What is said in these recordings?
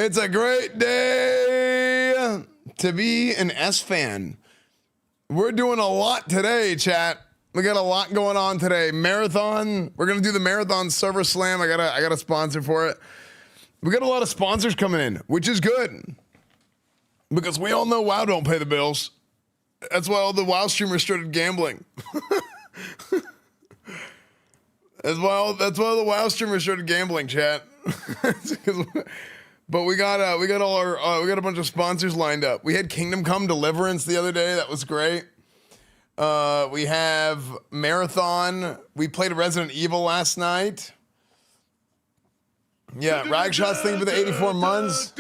It's a great day to be an S fan. We're doing a lot today, chat. We got a lot going on today. Marathon. We're gonna do the marathon server slam. I got a sponsor for it. We got a lot of sponsors coming in, which is good because we all know WoW don't pay the bills. That's why all the WoW streamers started gambling. That's why the WoW streamers started gambling, chat. But we got a bunch of sponsors lined up. We had Kingdom Come Deliverance the other day. That was great. We have Marathon. We played Resident Evil last night. Yeah, Ragshot's thing for the 84 months.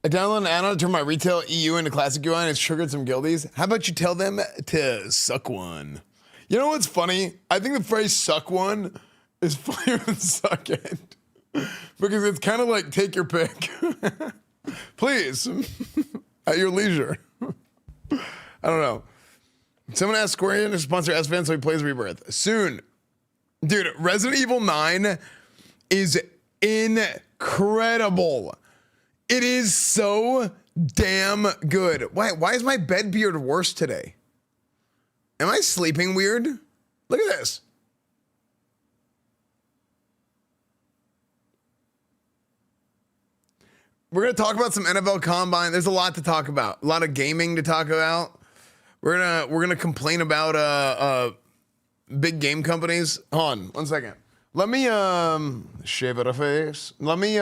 I downloaded an add-on to turn my retail EU into classic UI and it's triggered some guildies. How about you tell them to suck one? You know what's funny? I think the phrase suck one is funnier than suck it. Because it's kind of like take your pick. Please, at your leisure. I don't know. Someone asked Square Enix to sponsor Esfand so he plays Rebirth. Soon. Dude, Resident Evil 9 is incredible. It is so damn good. Why is my bed beard worse today? Am I sleeping weird? Look at this. We're gonna talk about some NFL Combine. There's a lot to talk about. A lot of gaming to talk about. We're gonna complain about big game companies. Hold on, 1 second. Let me shave it a face. Let me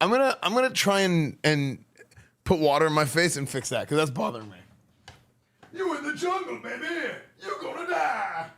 I'm gonna try and put water in my face and fix that because that's bothering me. You in the jungle, baby. You're gonna die.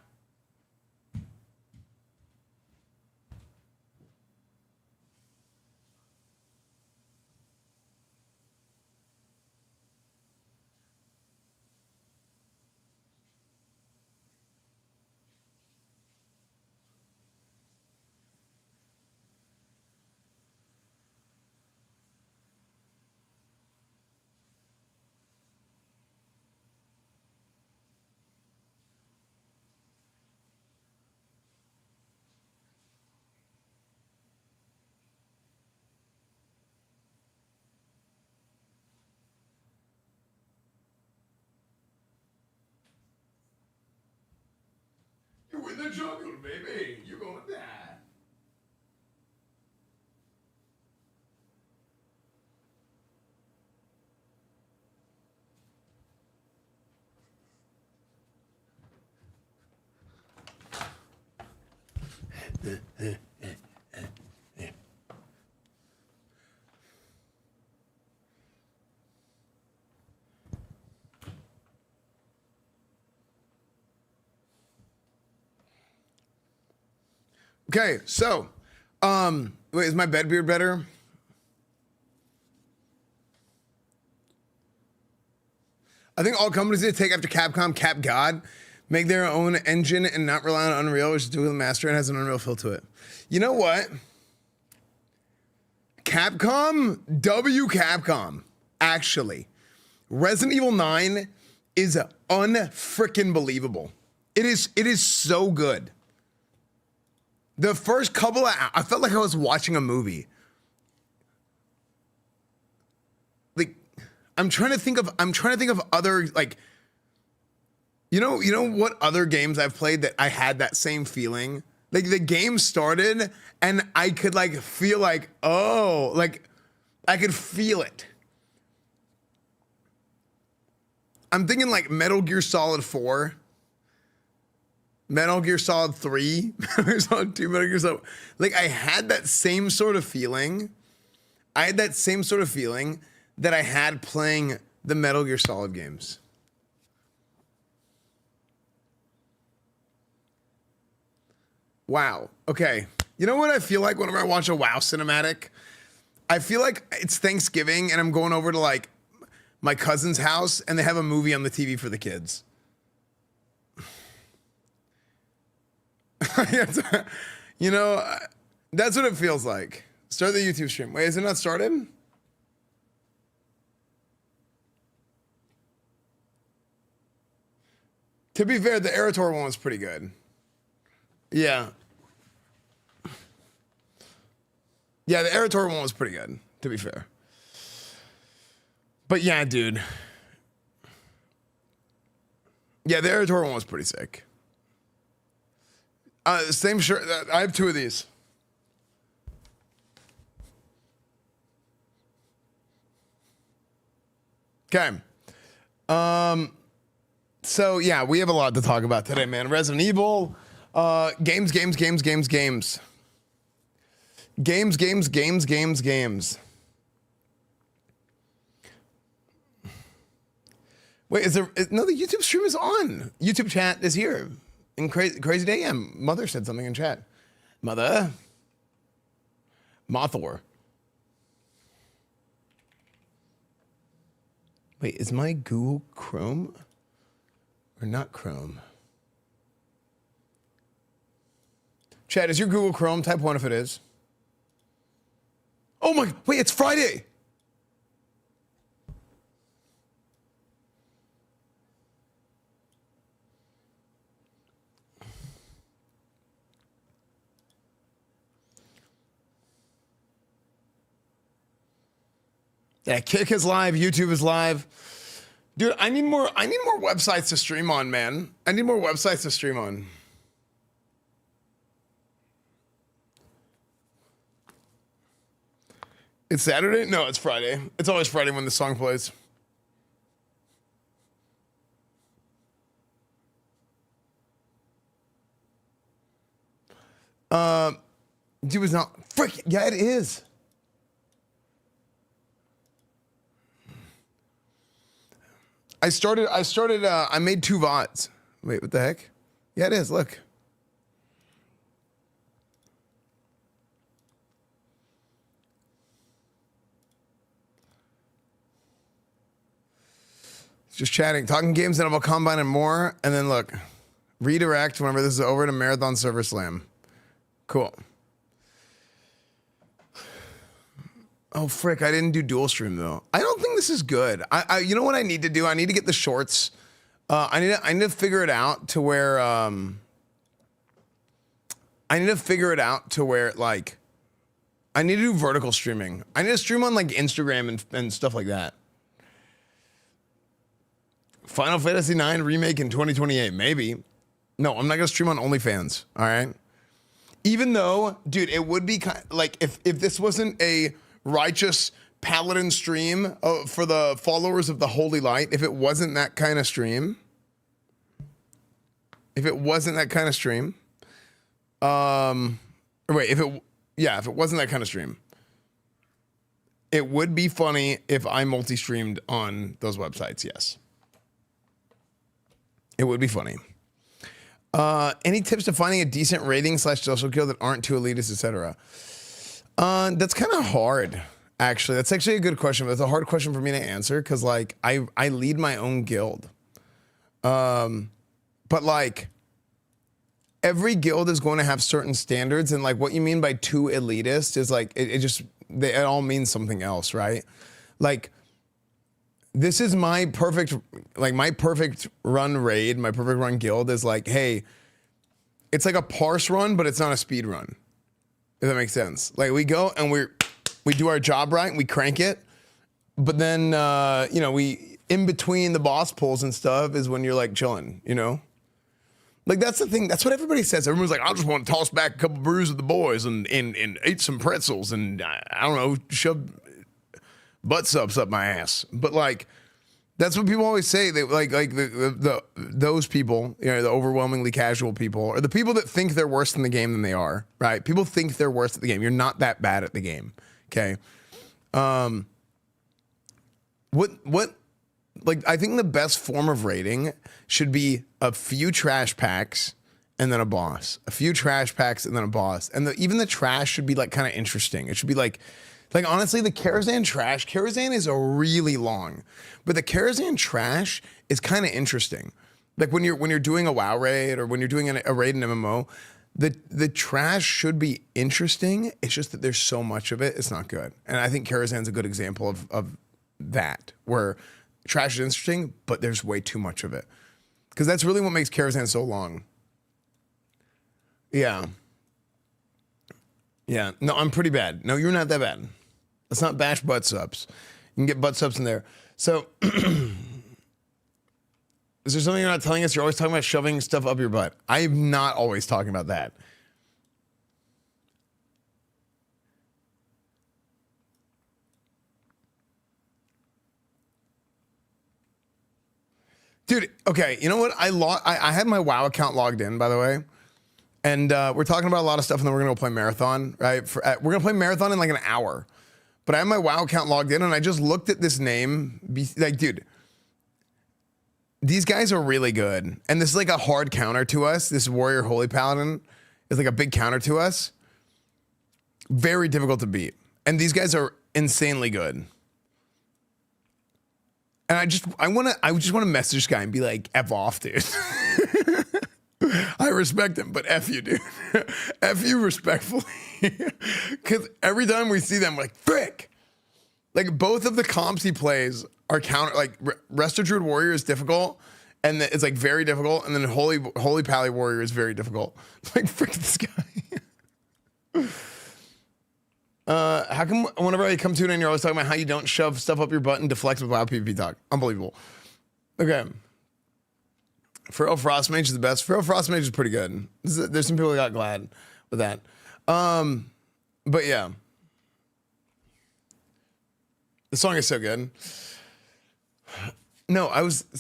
You in the jungle, baby. You're gonna die. Okay, so, wait, is my bed beard better? I think all companies need to take after Capcom, Cap God, make their own engine and not rely on Unreal, which is Dual Master and has an Unreal feel to it. You know what? Capcom, actually. Resident Evil 9 is unfrickin' believable. It is so good. The first couple of I felt like I was watching a movie. Like, I'm trying to think of other, like, you know what other games I've played that I had that same feeling? Like the game started and I could like feel like, oh, like I could feel it. I'm thinking like Metal Gear Solid 4. Metal Gear Solid 3, Metal Gear Solid 2, Metal Gear Solid. Like, I had that same sort of feeling. I had that same sort of feeling that I had playing the Metal Gear Solid games. Wow. Okay. You know what I feel like whenever I watch a WoW cinematic? I feel like it's Thanksgiving and I'm going over to, like, my cousin's house and they have a movie on the TV for the kids. You know, that's what it feels like. Start the YouTube stream. Wait, is it not started? To be fair, the Erator one was pretty good. Yeah. Yeah, the Erator one was pretty good, to be fair. But yeah, dude. Yeah, the Erator one was pretty sick. Same shirt. I have 2 of these. Okay. So yeah, we have a lot to talk about today, man. Resident Evil, games. Wait, is there? No, the YouTube stream is on. YouTube chat is here. In crazy day, yeah. Mother said something in chat. Mother. Mothor. Wait, is my Google Chrome or not Chrome? Chat, is your Google Chrome? Type 1 if it is. Oh my, wait, it's Friday. Yeah, Kick is live, YouTube is live. Dude, I need more websites to stream on, man. I need more websites to stream on. It's Saturday? No, it's Friday. It's always Friday when the song plays. Dude, it's not frick. Yeah, it is. I made 2 VODs. Wait, what the heck? Yeah, it is, look. Just chatting, talking games, NFL Combine and more. And then look, redirect whenever this is over to Marathon Server Slam. Cool. Oh, frick, I didn't do dual stream though. I don't think this is good. You know what I need to do? I need to get the shorts. I need to figure it out to where, like, I need to do vertical streaming. I need to stream on like Instagram and stuff like that. Final Fantasy IX remake in 2028, maybe. No, I'm not gonna stream on OnlyFans, all right? Even though, dude, it would be kind of, like, if this wasn't a righteous paladin stream for the followers of the Holy Light, if it wasn't that kind of stream, if it wasn't that kind of stream, if it wasn't that kind of stream, it would be funny if I multi-streamed on those websites, yes. It would be funny. Any tips to finding a decent rating / social kill that aren't too elitist, etc.? That's kind of hard, actually. That's actually a good question, but it's a hard question for me to answer because, like, I lead my own guild. But, like, every guild is going to have certain standards, and, like, what you mean by too elitist is, like, it all means something else, right? Like, this is my perfect run raid, my perfect run guild is like, hey, it's like a parse run, but it's not a speed run. If that makes sense. Like, we go and we do our job right and we crank it, but then, you know, we, in between the boss pulls and stuff is when you're like chilling, you know? Like, that's the thing. That's what everybody says. Everyone's like, I just want to toss back a couple brews with the boys and eat some pretzels and, I don't know, shove butt subs up my ass. But, like, that's what people always say. They like those people, you know, the overwhelmingly casual people, or the people that think they're worse in the game than they are, right? People think they're worse at the game. You're not that bad at the game, okay? Like, I think the best form of rating should be a few trash packs and then a boss. A few trash packs and then a boss. And even the trash should be, like, kind of interesting. It should be like honestly, the Karazhan is a really long, but the Karazhan trash is kind of interesting. Like, when you're doing a WoW raid or when you're doing a raid in MMO, the trash should be interesting. It's just that there's so much of it, it's not good. And I think Karazhan's a good example of that, where trash is interesting, but there's way too much of it. Because that's really what makes Karazhan so long. Yeah. Yeah. No, I'm pretty bad. No, you're not that bad. Let's not bash butt subs. You can get butt subs in there. So, is there something you're not telling us? You're always talking about shoving stuff up your butt. I'm not always talking about that. Dude, okay, you know what? I had my WoW account logged in, by the way. And we're talking about a lot of stuff, and then we're going to go play Marathon, right? We're going to play Marathon in like an hour. But I have my WoW account logged in, and I just looked at this name. Like, dude, these guys are really good. And this is like a hard counter to us. This Warrior Holy Paladin is like a big counter to us. Very difficult to beat. And these guys are insanely good. And I just want to message this guy and be like, F off, dude. I respect him, but F you, dude. F you respectfully. Because every time we see them, we're like, frick. Like, both of the comps he plays are counter, like, Resto Druid Warrior is difficult, and it's, like, very difficult, and then Holy Pally Warrior is very difficult. Like, frick this guy. How come whenever I come to it and you're always talking about how you don't shove stuff up your butt and deflect with loud PvP talk? Unbelievable. Okay. Feral Frostmage is the best. Feral Frostmage is pretty good. There's some people that got glad with that. But yeah. The song is so good. No,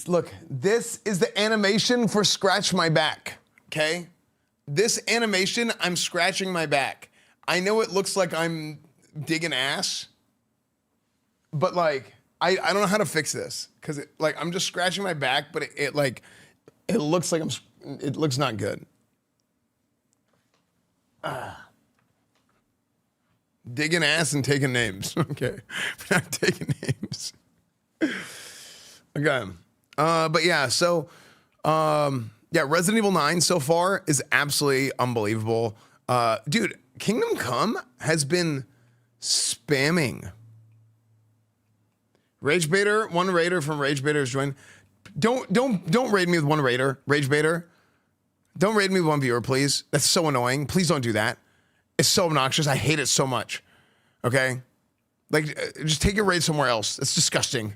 look, this is the animation for Scratch My Back, okay? This animation, I'm scratching my back. I know it looks like I'm digging ass, but like, I don't know how to fix this because like I'm just scratching my back, but it looks like it looks not good. Digging ass and taking names. Okay, we're not taking names. Okay, but yeah, so yeah, Resident Evil 9 so far is absolutely unbelievable. Dude, Kingdom Come has been spamming. Rage Baiter, one raider from Rage Baiter has joined. Don't raid me with one raider, Rage Baiter. Don't raid me with one viewer, please. That's so annoying. Please don't do that. It's so obnoxious. I hate it so much. Okay? Like, just take your raid somewhere else. It's disgusting.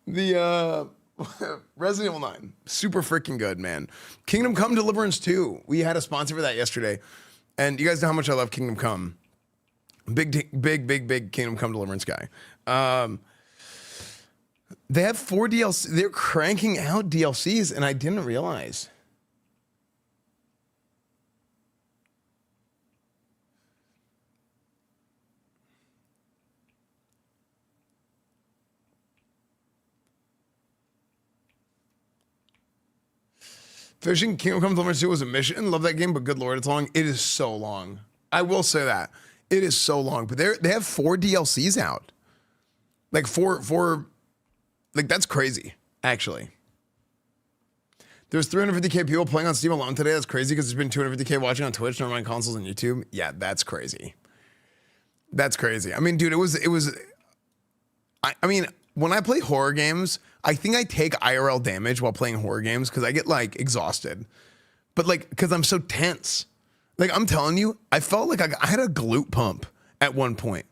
The Resident Evil 9, super freaking good, man. Kingdom Come Deliverance 2. We had a sponsor for that yesterday. And you guys know how much I love Kingdom Come. Big Kingdom Come Deliverance guy. They have 4 DLC. They're cranking out DLCs, and I didn't realize. Fishing Kingdom Come Deliverance 2 was a mission. Love that game, but good lord, it's long. It is so long. I will say that. It is so long. But they have 4 DLCs out. Like four, like that's crazy, actually. There's 350K people playing on Steam alone today. That's crazy because there's been 250K watching on Twitch, never mind consoles and YouTube. Yeah, that's crazy. That's crazy. I mean, dude, it was. I mean, when I play horror games, I think I take IRL damage while playing horror games because I get like exhausted. But like, because I'm so tense. Like, I'm telling you, I felt like I had a glute pump at one point.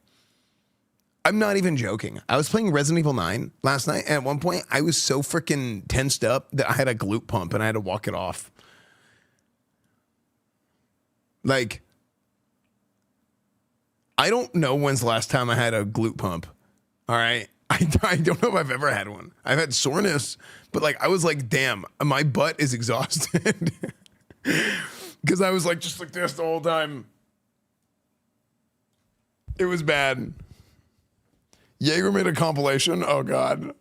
I'm not even joking. I was playing Resident Evil 9 last night, and at one point, I was so freaking tensed up that I had a glute pump and I had to walk it off. Like, I don't know when's the last time I had a glute pump. All right? I don't know if I've ever had one. I've had soreness, but like, I was like, damn, my butt is exhausted. Because I was like, just like this the whole time. It was bad. Jaeger made a compilation. Oh, God.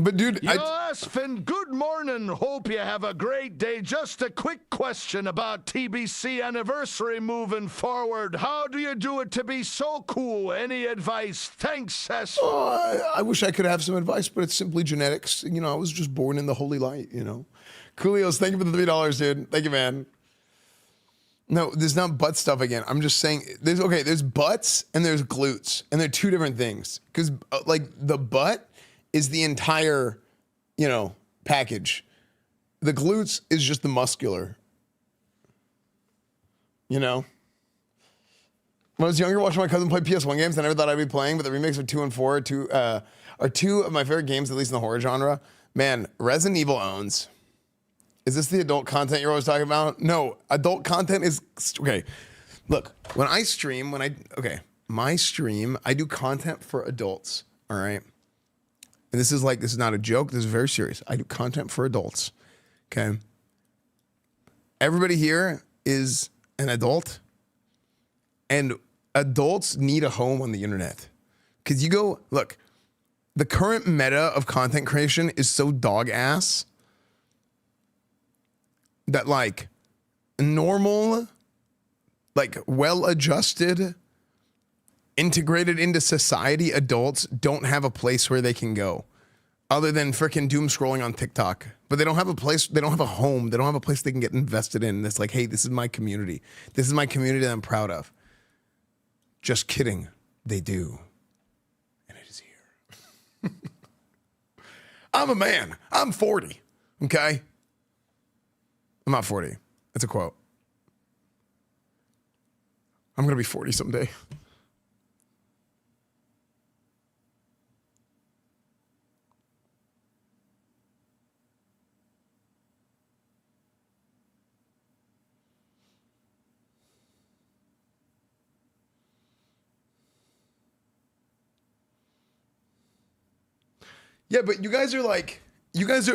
But dude, Yo, Esfand, good morning. Hope you have a great day. Just a quick question about TBC anniversary moving forward. How do you do it to be so cool? Any advice? Thanks, Esfand. I wish I could have some advice, but it's simply genetics. You know, I was just born in the holy light, you know. Coolios, thank you for the $3, dude. Thank you, man. No, there's not butt stuff again. I'm just saying there's butts and there's glutes, and they're two different things. Because like the butt is the entire, you know, package. The glutes is just the muscular. You know? When I was younger, watching my cousin play PS1 games, I never thought I'd be playing, but the remakes of 2 and 4 are two of my favorite games, at least in the horror genre. Man, Resident Evil owns. Is this the adult content you're always talking about? No, adult content is, okay. Look, when I stream, my stream, I do content for adults, all right? And this is not a joke. This is very serious. I do content for adults. Okay. Everybody here is an adult, and adults need a home on the internet. Because look, the current meta of content creation is so dog ass that like normal, like well-adjusted, integrated into society adults don't have a place where they can go other than freaking doom scrolling on TikTok. But they don't have a place, they don't have a home, they don't have a place they can get invested in. That's like, hey, this is my community. This is my community that I'm proud of. Just kidding. They do. And it is here. I'm a man. I'm 40. Okay? I'm not 40. That's a quote. I'm going to be 40 someday. Yeah, but you guys are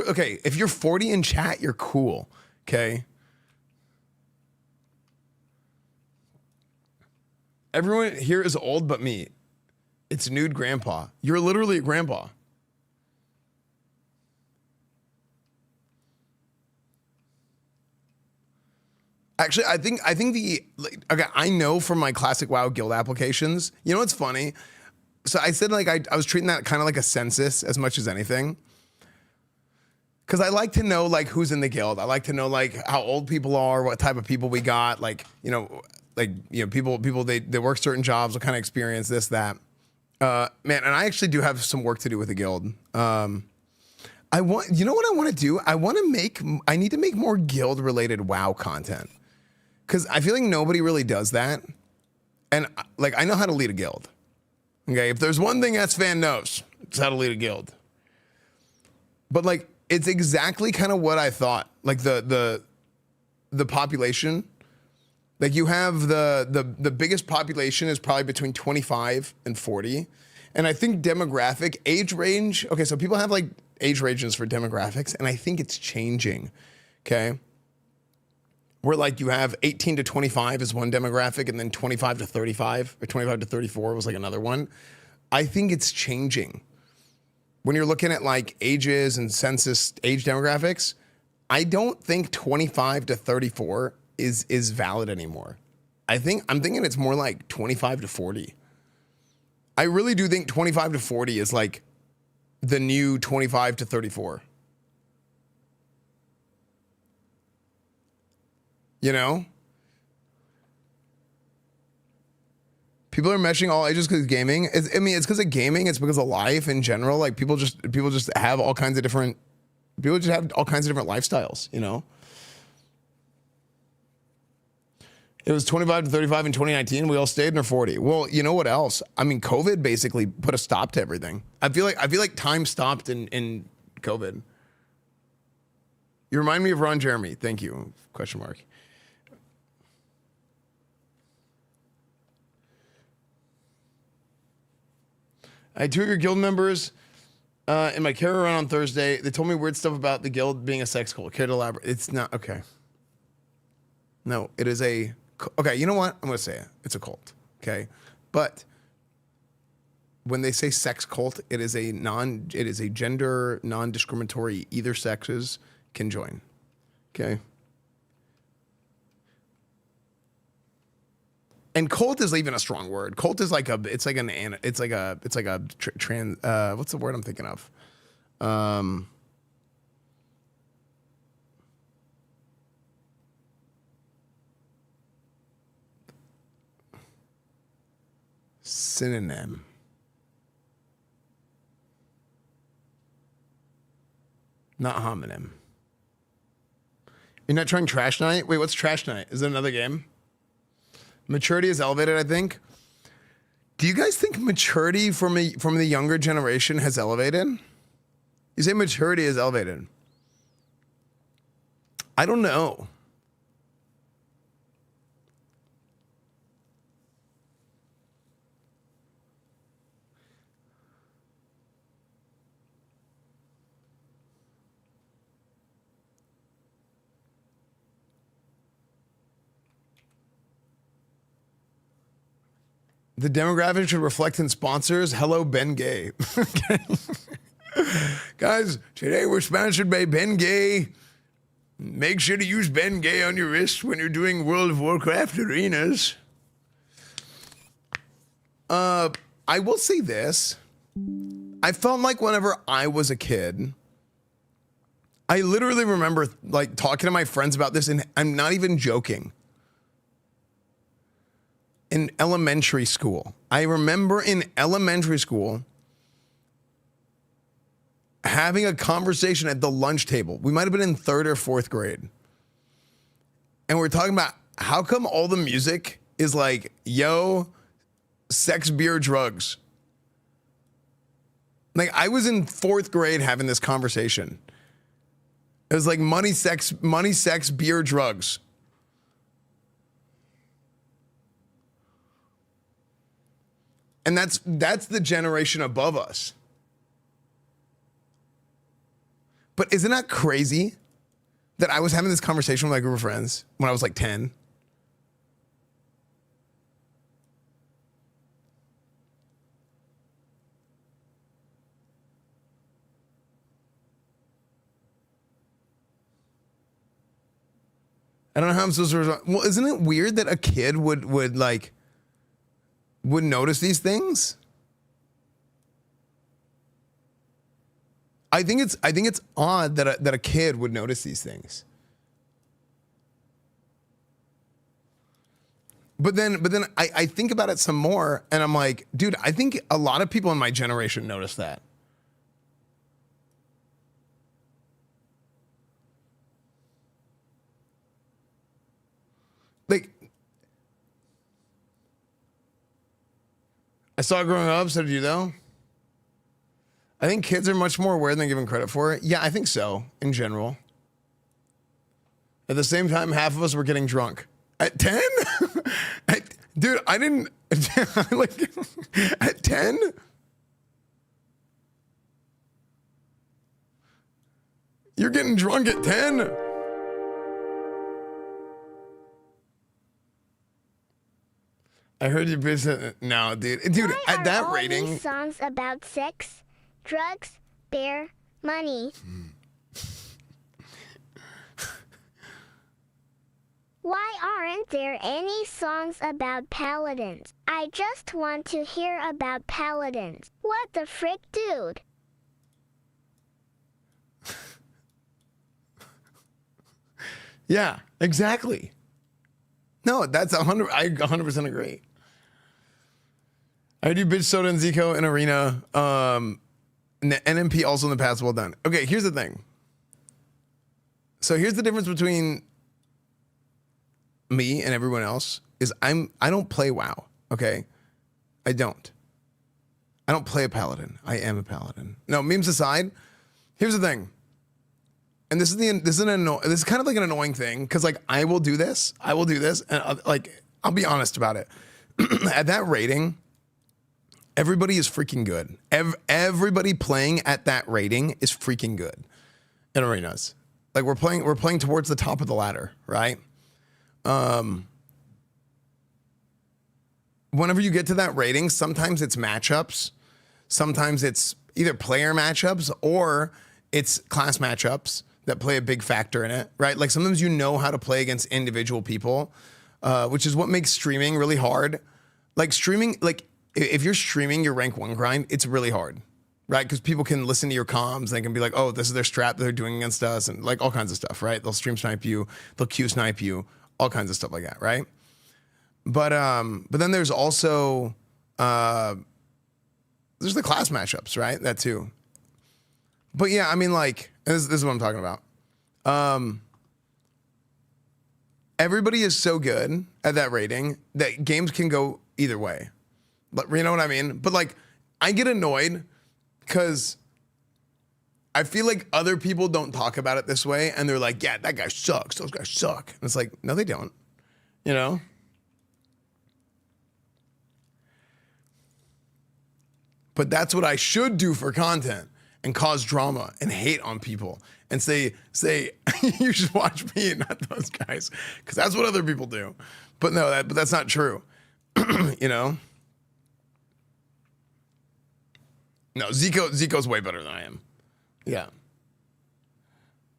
okay. If you're 40 in chat, you're cool. Okay. Everyone here is old but me. It's nude grandpa. You're literally a grandpa. Actually, I think okay, I know from my classic WoW guild applications, you know what's funny? So I said like I was treating that kind of like a census as much as anything. Cause I like to know like who's in the guild. I like to know like how old people are, what type of people we got, people they work certain jobs, what kind of experience, this, that. Man, and I actually do have some work to do with the guild. You know what I want to do? I need to make more guild related WoW content. Cause I feel like nobody really does that. And like, I know how to lead a guild. Okay. If there's one thing Esfand knows, it's how to lead a guild. But like, it's exactly kind of what I thought. Like the population, like you have the biggest population is probably between 25 and 40. And I think demographic age range. Okay. So people have like age ranges for demographics, and I think it's changing. Okay. Where like you have 18 to 25 is one demographic, and then 25 to 35 or 25 to 34 was like another one. I think it's changing. When you're looking at like ages and census age demographics, I don't think 25 to 34 is valid anymore. I'm thinking it's more like 25 to 40. I really do think 25 to 40 is like the new 25 to 34. You know? People are meshing all ages because of gaming. It's because of gaming. It's because of life in general. Like people just have all kinds of different. People just have all kinds of different lifestyles. You know. It was 25 to 35 in 2019. We all stayed in our 40. Well, you know what else? I mean, COVID basically put a stop to everything. I feel like time stopped in COVID. You remind me of Ron Jeremy. Thank you. Question mark. I had two of your guild members in my carry run on Thursday. They told me weird stuff about the guild being a sex cult. Care to elaborate? It's not, okay. No, it is a, okay, you know what? I'm going to say it. It's a cult, okay? But when they say sex cult, it is a gender non-discriminatory. Either sexes can join. Okay. And cult is even a strong word. Cult is like what's the word I'm thinking of? Synonym. Not homonym. You're not trying Trash Night? Wait, what's Trash Night? Is it another game? Maturity is elevated, I think. Do you guys think maturity from the younger generation has elevated? You say maturity is elevated. I don't know. The demographic should reflect in sponsors. Hello, Ben Gay. Guys, today we're sponsored by Ben Gay. Make sure to use Ben Gay on your wrist when you're doing World of Warcraft arenas. I will say this. I felt like whenever I was a kid, I literally remember like talking to my friends about this, and I'm not even joking. In elementary school, I remember in elementary school having a conversation at the lunch table. We might have been in 3rd or 4th grade. And we're talking about how come all the music is like, yo, sex, beer, drugs. Like I was in 4th grade having this conversation. It was like money, sex, beer, drugs. And that's the generation above us. But isn't that crazy that I was having this conversation with my group of friends when I was like 10? I don't know how I'm supposed to respond. Well, isn't it weird that a kid would notice these things? I think it's odd that a kid would notice these things. But then I think about it some more, and I'm like, dude, I think a lot of people in my generation notice that. Like, I saw it growing up, so did you though? I think kids are much more aware than given credit for. Yeah, I think so, in general. At the same time, half of us were getting drunk. At 10? Dude, I didn't, like, at 10? You're getting drunk at 10? I heard you bitch. No, dude. Dude, Why at that are all rating. these songs about sex, drugs, beer, money? Why aren't there any songs about paladins? I just want to hear about paladins. What the frick, dude? Yeah, exactly. No, that's 100. I 100% agree. I do bitch soda and Zico in arena. NMP also in the past. Well done. Okay, here's the thing. So here's the difference between me and everyone else is I don't play WoW. Okay, I don't play a paladin. I am a paladin. No, memes aside. Here's the thing. And this is kind of like an annoying thing because like I will do this, and like I'll be honest about it. At that rating, everybody is freaking good. Everybody playing at that rating is freaking good in arenas. Like we're playing towards the top of the ladder, right? Whenever you get to that rating, sometimes it's matchups. Sometimes it's either player matchups or it's class matchups that play a big factor in it, right? Like sometimes you know how to play against individual people, which is what makes streaming really hard. Like streaming, like if you're streaming your rank 1 grind, it's really hard, right? Because people can listen to your comms. They can be like, oh, this is their strat that they're doing against us, and like all kinds of stuff, right? They'll stream snipe you, they'll Q snipe you, all kinds of stuff like that, right? But then there's also there's the class matchups, right? That too. But yeah, I mean, like this is what I'm talking about. Everybody is so good at that rating that games can go either way. But you know what I mean? But like, I get annoyed because I feel like other people don't talk about it this way, and they're like, "Yeah, that guy sucks. Those guys suck." And it's like, no, they don't. You know. But that's what I should do for content and cause drama and hate on people and say you should watch me and not those guys because that's what other people do. But no, but that's not true. You know. No, Zico's way better than I am. Yeah.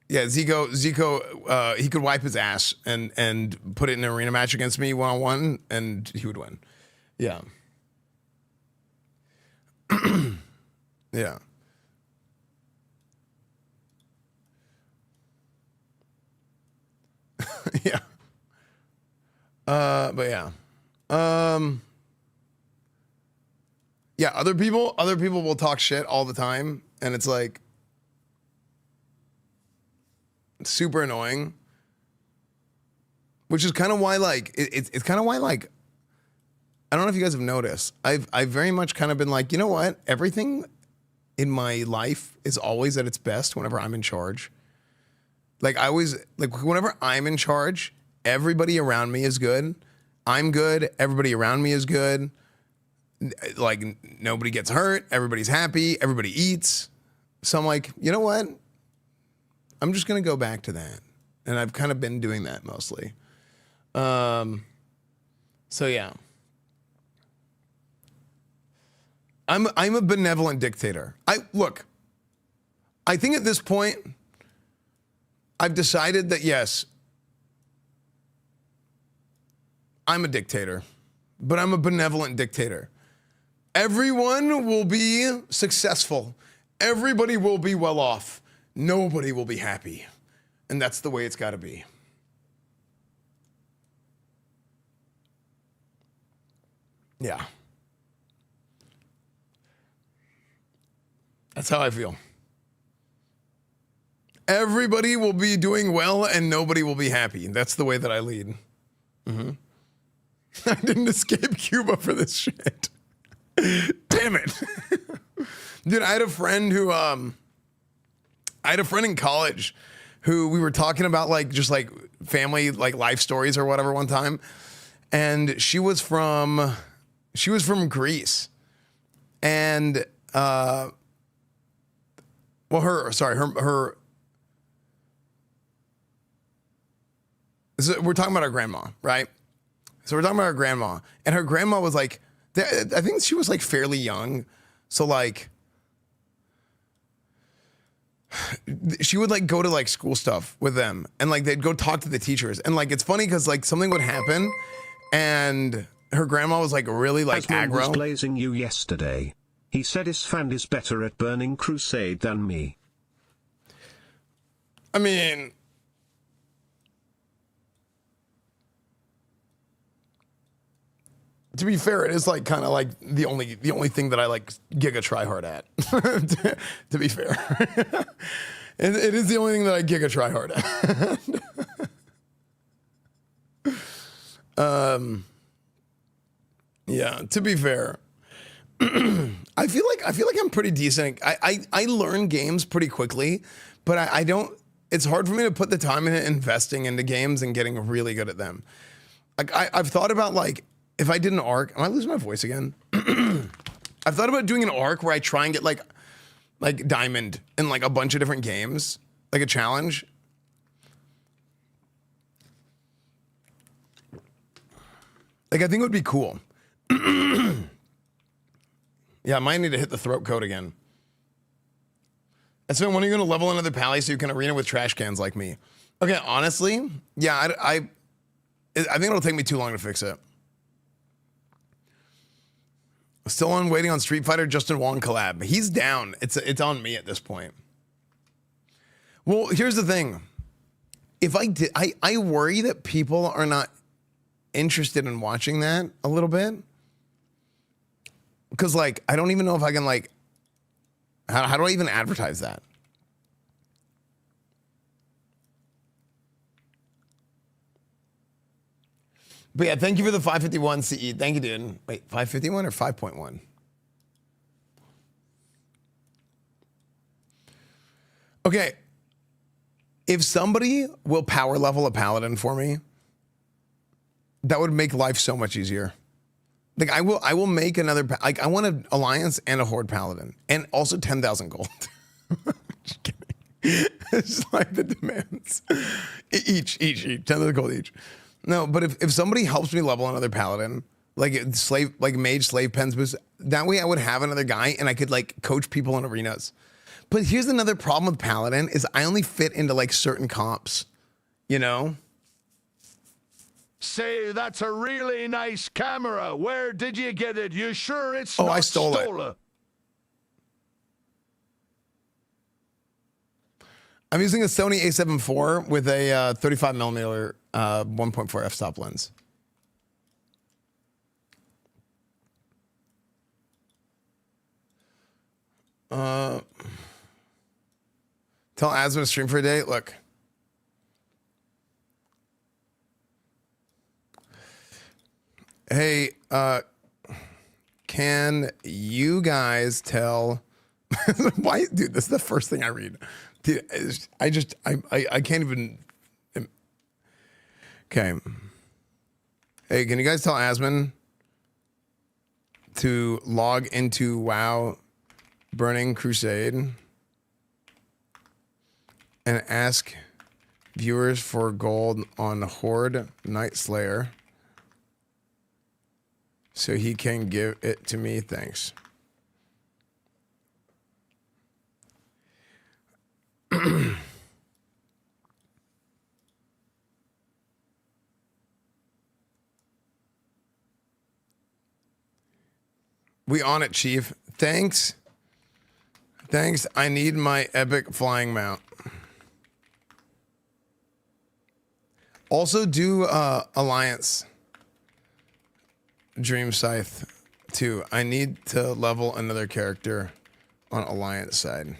Yeah, Zico, he could wipe his ass and put it in an arena match against me 1-on-1 and he would win. Yeah. Yeah. Yeah. But yeah. Yeah, other people will talk shit all the time, and it's like super annoying. Which is kind of why, like, it's kind of why, like, I don't know if you guys have noticed. I've very much kind of been like, you know what? Everything in my life is always at its best whenever I'm in charge. Like I always, like whenever I'm in charge, everybody around me is good. I'm good. Everybody around me is good. Like nobody gets hurt. Everybody's happy. Everybody eats. So I'm like, you know what? I'm just going to go back to that. And I've kind of been doing that mostly. So yeah. I'm a benevolent dictator. I think at this point, I've decided that yes, I'm a dictator, but I'm a benevolent dictator. Everyone will be successful. Everybody will be well off. Nobody will be happy. And that's the way it's got to be. Yeah. That's how I feel. Everybody will be doing well and nobody will be happy. That's the way that I lead. Mm-hmm. I didn't escape Cuba for this shit. Damn it. Dude, I had a friend in college who we were talking about like just like family like life stories or whatever one time. And she was from Greece. And her we're talking about our grandma, right? So we're talking about our grandma, and her grandma was like, I think she was like fairly young. So like, she would like go to like school stuff with them and like they'd go talk to the teachers. And like, it's funny because like something would happen and her grandma was like really like Asman was aggro. blazing you yesterday. He said Esfand is better at Burning Crusade than me. I mean, to be fair, it is like kind of like the only thing that I like giga try hard at. to be fair, it is the only thing that I giga try hard at. Yeah, to be fair, I feel like I'm pretty decent. I learn games pretty quickly, but I don't. It's hard for me to put the time in investing into games and getting really good at them. Like I've thought about like if I did an arc, am I losing my voice again? I've thought about doing an arc where I try and get like diamond in like a bunch of different games, like a challenge. Like I think it would be cool. Yeah, I might need to hit the throat coat again. Esfand, when are you going to level another pally so you can arena with trash cans like me? Okay, honestly, yeah, I think it'll take me too long to fix it. Still on waiting on Street Fighter Justin Wong collab. He's down. It's on me at this point. Well, here's the thing. If I did, I worry that people are not interested in watching that a little bit. Because, like, I don't even know if I can, like, how do I even advertise that? But yeah, thank you for the 551 CE. Thank you, dude. Wait, 551 or 5.1? Okay. If somebody will power level a paladin for me, that would make life so much easier. Like I will make another, like I want an alliance and a horde paladin and also 10,000 gold. Just kidding. It's like the demands. Each 10,000 gold each. No, but if somebody helps me level another paladin, like mage slave pens boost, that way I would have another guy and I could like coach people in arenas. But here's another problem with paladin is I only fit into like certain comps, you know? Say, that's a really nice camera. Where did you get it? You sure it's Oh, not I stole it. stolen? I'm using a Sony a7 IV with a 35 millimeter 1.4 f-stop lens. Tell Asma to stream for a day. Look. Hey, can you guys tell why, dude, this is the first thing I read. Dude, I can't even. Okay. Hey, can you guys tell Asman to log into WoW Burning Crusade and ask viewers for gold on Horde Night Slayer so he can give it to me? Thanks. We on it, Chief. Thanks. Thanks. I need my epic flying mount. Also do Alliance Dream Scythe too. I need to level another character on Alliance side.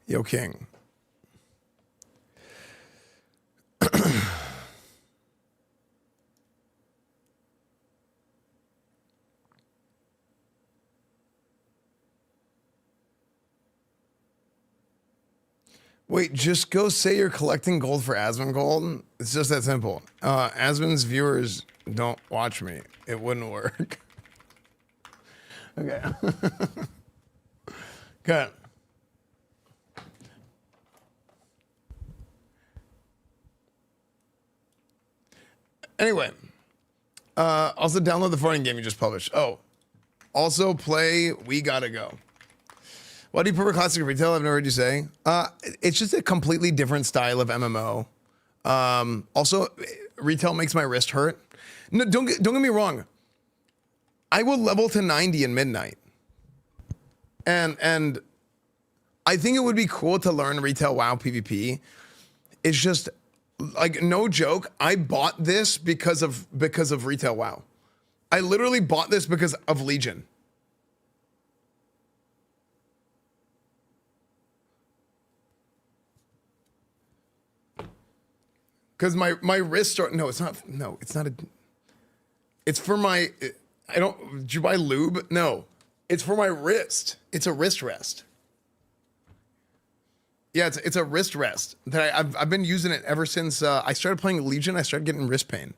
Yo, King. Wait, just go say you're collecting gold for Asman gold? It's just that simple. Asman's viewers don't watch me. It wouldn't work. Okay. Good. Anyway, also download the farting game you just published. Oh, also play We Gotta Go. Why do you prefer classic retail? I've never heard you say. It's just a completely different style of MMO. Also, retail makes my wrist hurt. No, don't get me wrong. I will level to 90 in midnight, and I think it would be cool to learn retail WoW PvP. It's just. Like, no joke, I bought this because of retail WoW. I literally bought this because of Legion. Because my wrist are, no, it's not a, it's for my, did you buy lube? No, it's for my wrist. It's a wrist rest. Yeah, it's a wrist rest that I've been using it ever since I started playing Legion. I started getting wrist pain.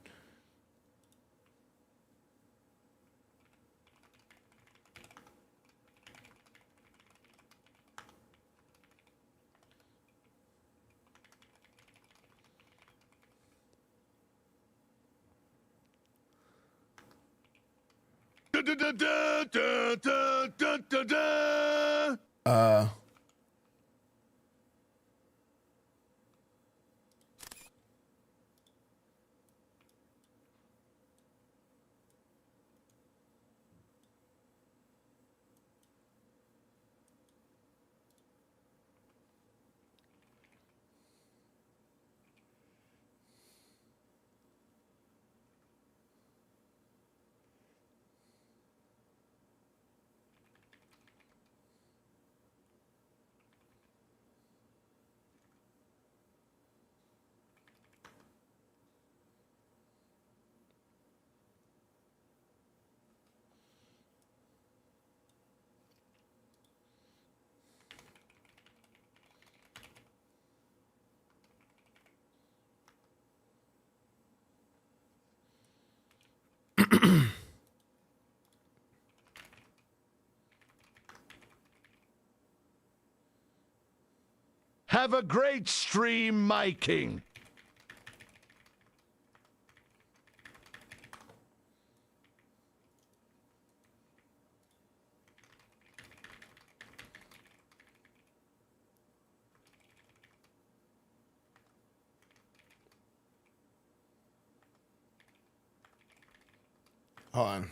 Have a great stream, my king. Hold on.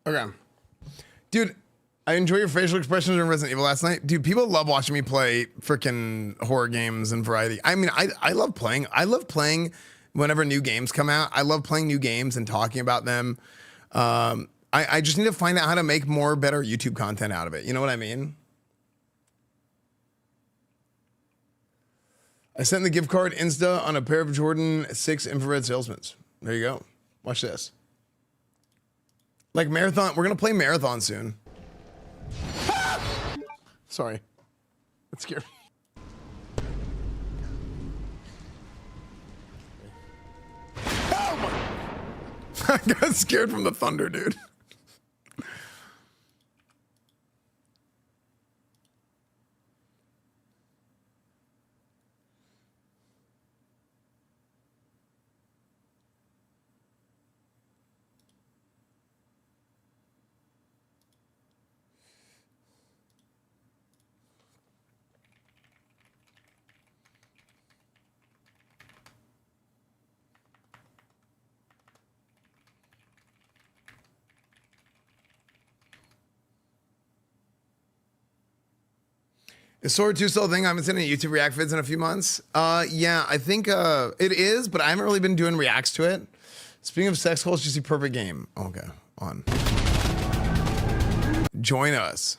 Okay. Dude, I enjoy your facial expressions in Resident Evil last night. Dude, people love watching me play freaking horror games and variety. I mean, I love playing. I love playing whenever new games come out. I love playing new games and talking about them. I just need to find out how to make more better YouTube content out of it. You know what I mean? I sent the gift card Insta on a pair of Jordan 6 infrared salesmans. There you go. Watch this. Like marathon, we're gonna play marathon soon. Ah! Sorry, that scared me. Oh my! I got scared from the thunder, dude. Is Sword 2 still a thing? I haven't seen any YouTube React vids in a few months. Yeah, I think it is, but I haven't really been doing reacts to it. Speaking of sex holes, just a perfect game. Okay, on. Join us.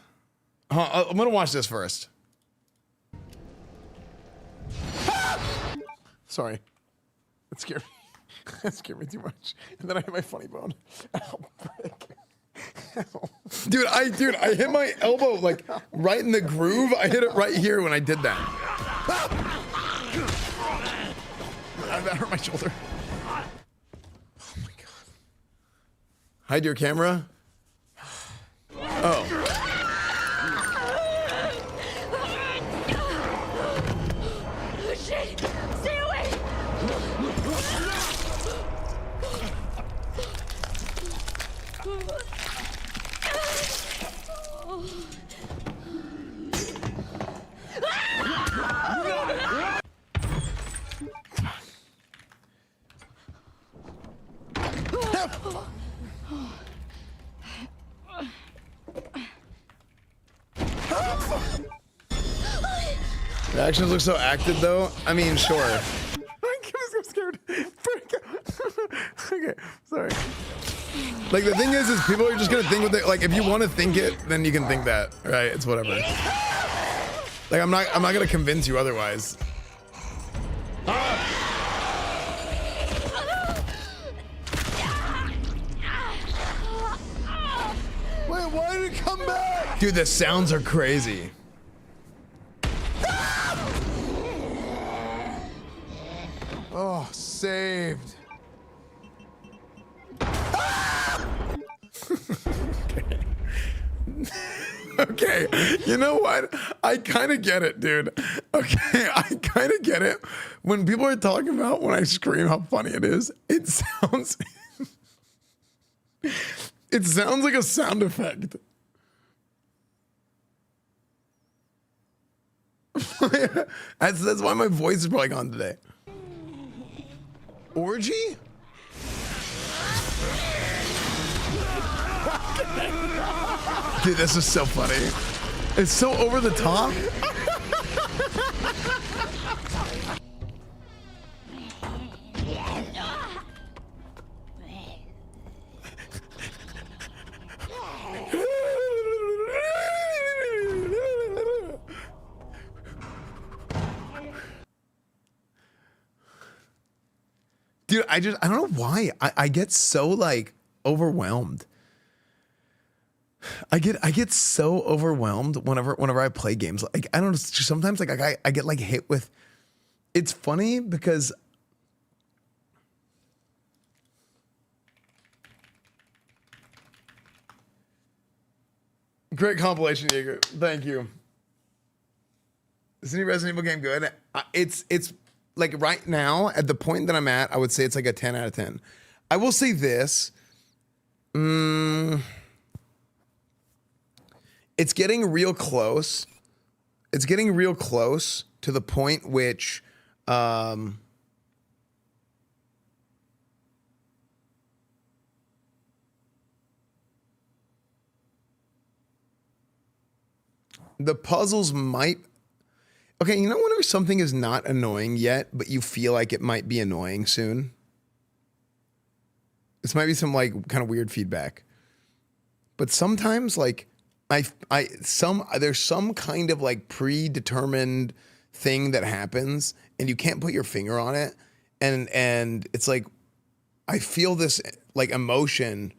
I'm gonna watch this first. Sorry, that scared me. That scared me too much. And then I hit my funny bone. Ow, frick. Dude, I hit my elbow like right in the groove. I hit it right here when I did that. That hurt my shoulder. Oh my god. Hide your camera. Oh. Shit! Stay away! The actions look so acted though. I mean, sure. I'm so scared. Okay, sorry. Like the thing is people are just gonna think what they like. If you want to think it, then you can think that, right? It's whatever. Like I'm not gonna convince you otherwise. Wait, why did it come back? Dude, the sounds are crazy. Oh, saved. Okay, you know what? I kind of get it, dude. Okay, I kind of get it. When people are talking about when I scream how funny it is, it sounds it sounds like a sound effect. That's why my voice is probably gone today. Orgy? Dude, this is so funny. It's so over the top. Dude, I don't know why. I get so like overwhelmed. I get so overwhelmed whenever I play games. Like I don't know, sometimes like I get like hit with. It's funny because great compilation, Jaeger. Thank you. Is any Resident Evil game good? It's like right now at the point that I'm at, I would say it's like a 10 out of 10. I will say this. It's getting real close. It's getting real close to the point which the puzzles might. Okay, you know whenever something is not annoying yet, but you feel like it might be annoying soon? This might be some like kind of weird feedback. But sometimes like there's some kind of like predetermined thing that happens and you can't put your finger on it. And it's like, I feel this like emotion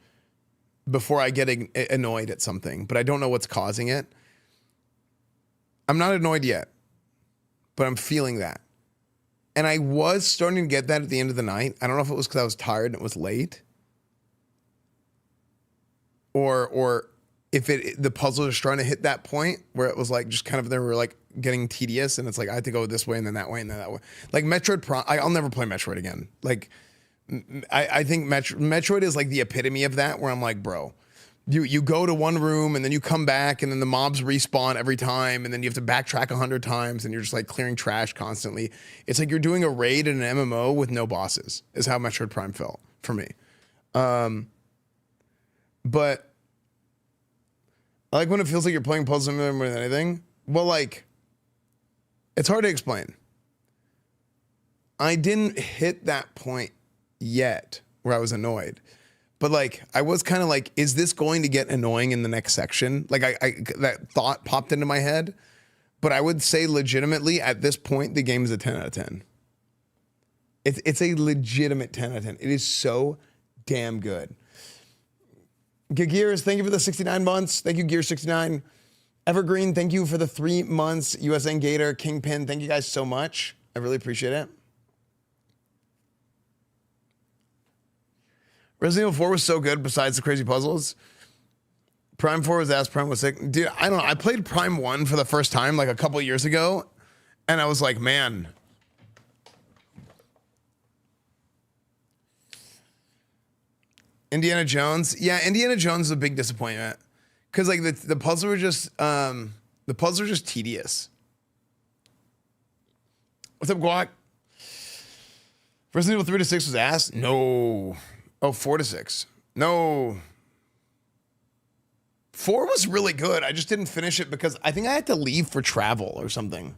before I get annoyed at something, but I don't know what's causing it. I'm not annoyed yet, but I'm feeling that. And I was starting to get that at the end of the night. I don't know if it was because I was tired and it was late. Or if the puzzle is trying to hit that point where it was like just kind of they were like getting tedious and it's like I had to go this way and then that way and then that way. Like Metroid Prime, I'll never play Metroid again. Like I think Metroid is like the epitome of that where I'm like, bro, you go to one room and then you come back and then the mobs respawn every time and then you have to backtrack 100 times and you're just like clearing trash constantly. It's like you're doing a raid in an MMO with no bosses is how Metroid Prime felt for me. But I like when it feels like you're playing Puzzle Simulator more than anything. Well, like, it's hard to explain. I didn't hit that point yet where I was annoyed. But like, I was kind of like, is this going to get annoying in the next section? Like that thought popped into my head. But I would say legitimately at this point, the game is a 10 out of 10. It's a legitimate 10 out of 10. It is so damn good. Gears, thank you for the 69 months. Thank you, Gear69. Evergreen, thank you for the 3 months. USN Gator, Kingpin, thank you guys so much. I really appreciate it. Resident Evil 4 was so good besides the crazy puzzles. Prime 4 was ass, Prime was sick. Dude, I don't know. I played Prime 1 for the first time like a couple years ago, and I was like, man. Indiana Jones. Yeah, Indiana Jones is a big disappointment. Because like the puzzles were just tedious. What's up, Guac? Resident Evil 3 to 6 was ass? No. Oh, 4 to 6. No. 4 was really good. I just didn't finish it because I think I had to leave for travel or something.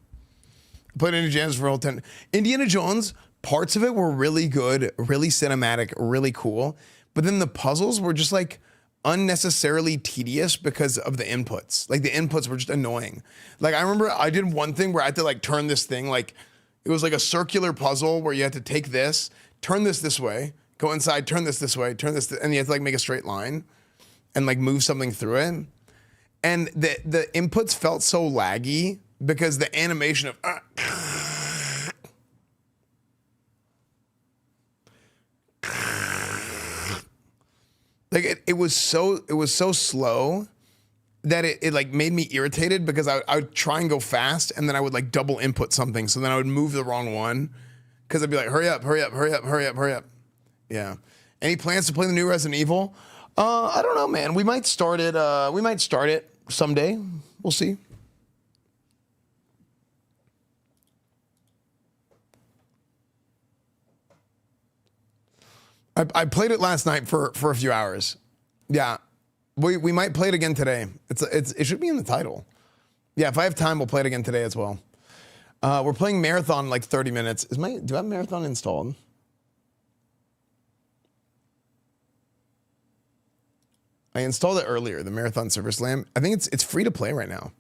I played Indiana Jones for all 10. Indiana Jones, parts of it were really good, really cinematic, really cool. But then the puzzles were just like unnecessarily tedious because of the inputs. Like the inputs were just annoying. Like I remember I did one thing where I had to like turn this thing, like it was like a circular puzzle where you had to take this, turn this way, go inside, turn this way, turn this, and you have to like make a straight line and like move something through it. And the inputs felt so laggy because the animation of like it was so slow that it like made me irritated because I would try and go fast and then I would like double input something, so then I would move the wrong one because I'd be like, hurry up. Yeah. Any plans to play the new Resident Evil? I don't know, man. We might start it. We might start it someday. We'll see. I played it last night for a few hours. Yeah, we might play it again today. It should be in the title. Yeah, if I have time, we'll play it again today as well. We're playing Marathon in like 30 minutes. Do I have Marathon installed? I installed it earlier, the Marathon Server Slam. I think it's free to play right now.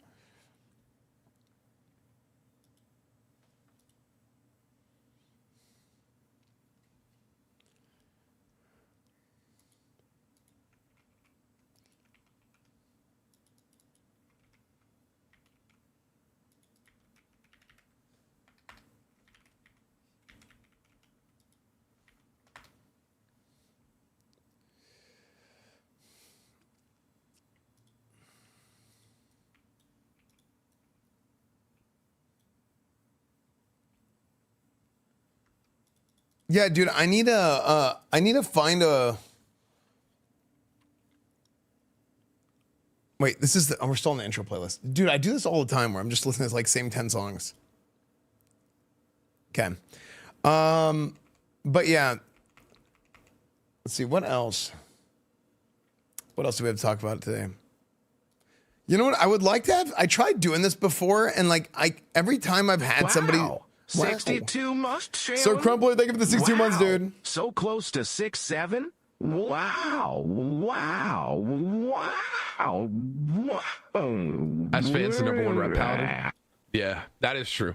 Yeah, dude, I need to find a. Wait, this is we're still on the intro playlist. Dude, I do this all the time where I'm just listening to like same 10 songs. Okay. But yeah. Let's see, what else? What else do we have to talk about today? You know what? I would like to have, I tried doing this before and like every time I've had somebody. 62 months, Shane. So Crumpler, thank you for the 62 months, dude. So close to 6'7"? Wow. Esfand's the #1 rap paladin. Yeah, that is true.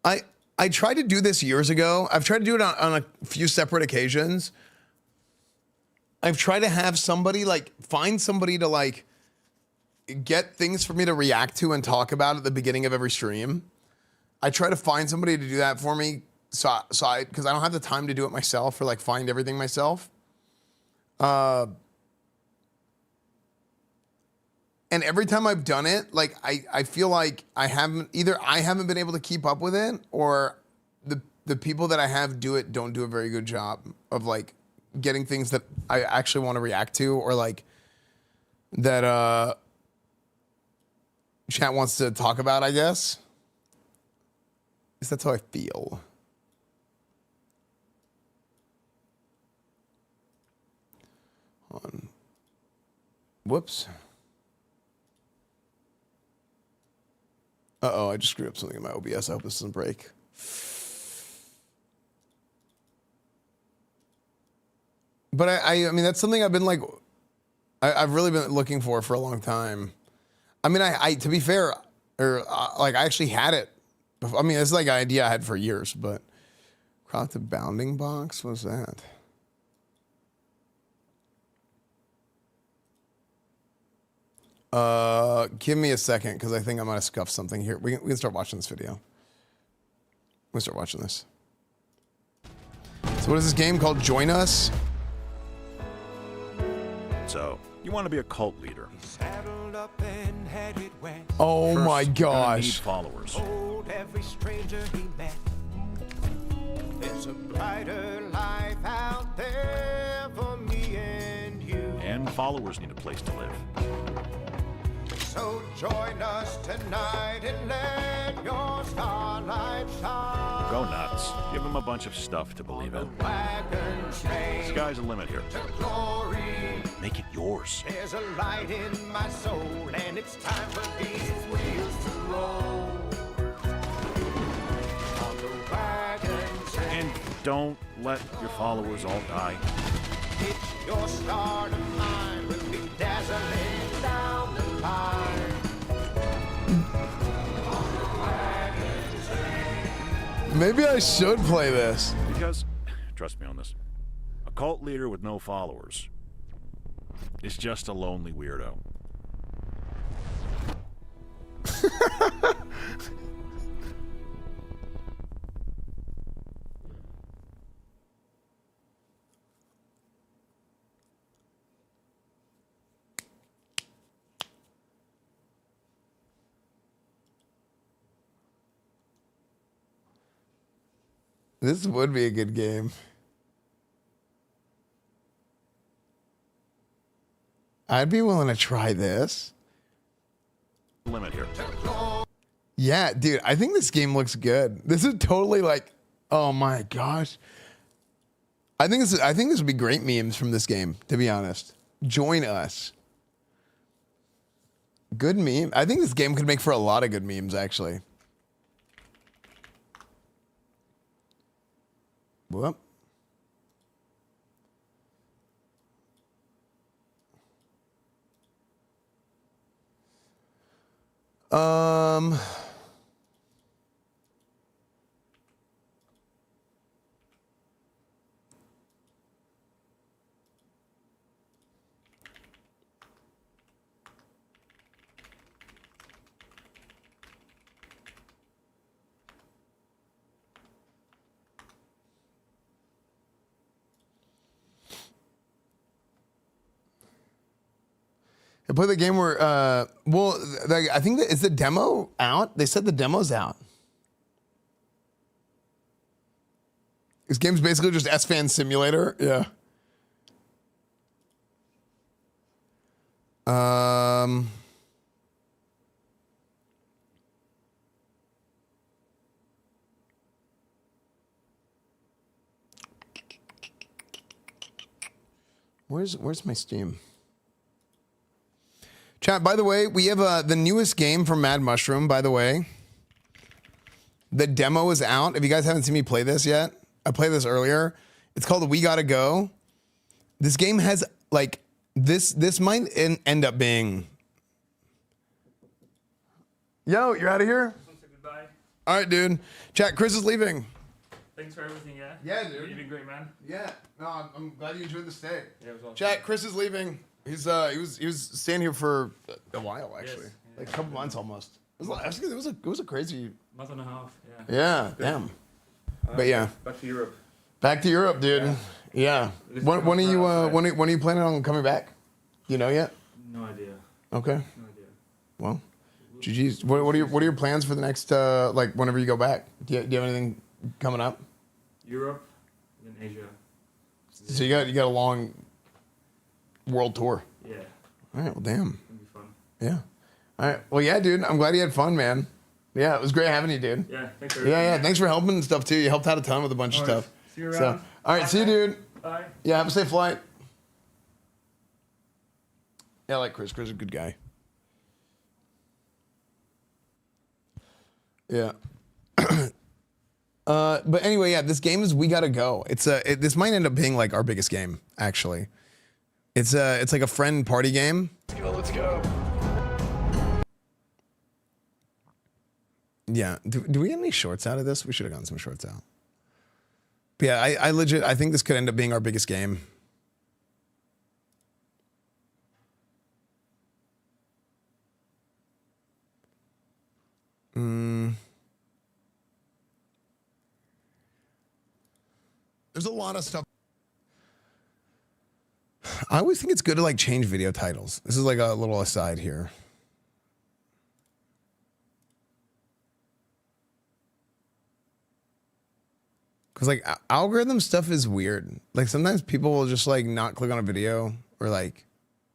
I tried to do this years ago. I've tried to do it on a few separate occasions. I've tried to have somebody like find somebody to like get things for me to react to and talk about at the beginning of every stream. I try to find somebody to do that for me, because I don't have the time to do it myself or like find everything myself. And every time I've done it, like I feel like I haven't been able to keep up with it, or the people that I have do it don't do a very good job of like getting things that I actually want to react to, or like that chat wants to talk about, I guess. That's how I feel. Whoops. Uh-oh, I just screwed up something in my OBS. I hope this doesn't break. But I mean, that's something I've been like, I've really been looking for a long time. I mean, I to be fair, like I actually had it. I mean, it's like an idea I had for years, but crafted bounding box, what's that? Give me a second, because I think I might have scuffed something here. We can start watching this video. We can start watching this. So what is this game called? Join Us? So, you want to be a cult leader. Oh First, my you're gonna gosh. need followers. Every stranger he met. There's a brighter life out there for me and you. And followers need a place to live. So join us tonight and let your starlight shine. Go nuts. Give them a bunch of stuff to believe in. Wagon train Sky's the limit here. to glory. Make it yours. There's a light in my soul, and it's time for these wheels to roll. On the wagon track, And don't let your followers all die. it's your start of mine. We'll be dazzling down the line. Maybe I should play this. Because, trust me on this, a cult leader with no followers is just a lonely weirdo. This would be a good game. I'd be willing to try this. Limit here. Yeah, dude, I think this game looks good. This is totally like, oh my gosh. I think this would be great memes from this game, to be honest. Join us. Good meme. I think this game could make for a lot of good memes, actually. Whoop. I play the game where, I think is the demo out? They said the demo's out. This game's basically just Esfand Simulator. Yeah. Where's my Steam? Chat, by the way, we have the newest game from Mad Mushroom, by the way. The demo is out. If you guys haven't seen me play this yet, I played this earlier. It's called We Gotta Go. This game has, like, this might end up being... Yo, you're out of here? Goodbye. All right, dude. Chat, Chris is leaving. Thanks for everything, yeah? Yeah, dude. You've been great, man. Yeah. No, I'm glad you enjoyed the stay. Yeah, it was awesome. Chat, Chris is leaving. He was staying here for a while, actually. Yes. Like a couple months almost. It was a crazy... Month and a half, yeah. Yeah, damn. But yeah. Back to Europe. Back to Europe, dude. Yeah. When are you when are you planning on coming back? Do you know yet? No idea. Okay. No idea. Well, GG's. What are your plans for the next like whenever you go back? Do you have anything coming up? Europe, then Asia. So you got a long world tour. Yeah. All right. Well, damn. It'll be fun. Yeah. All right. Well, yeah, dude. I'm glad you had fun, man. Yeah, it was great having you, dude. Yeah, thanks for Yeah. Thanks for helping and stuff too. You helped out a ton with a bunch of stuff. See you around. All right. See you, dude. Bye. Yeah. Have a safe flight. Yeah, I like Chris. Chris is a good guy. Yeah. But anyway, yeah, this game is We Gotta Go. It's this might end up being like our biggest game, actually. It's like a friend party game. Let's go. Yeah. Do we get any shorts out of this? We should have gotten some shorts out. But yeah, I think this could end up being our biggest game. There's a lot of stuff. I always think it's good to like change video titles. This is like a little aside here. Cause like algorithm stuff is weird. Like sometimes people will just like not click on a video or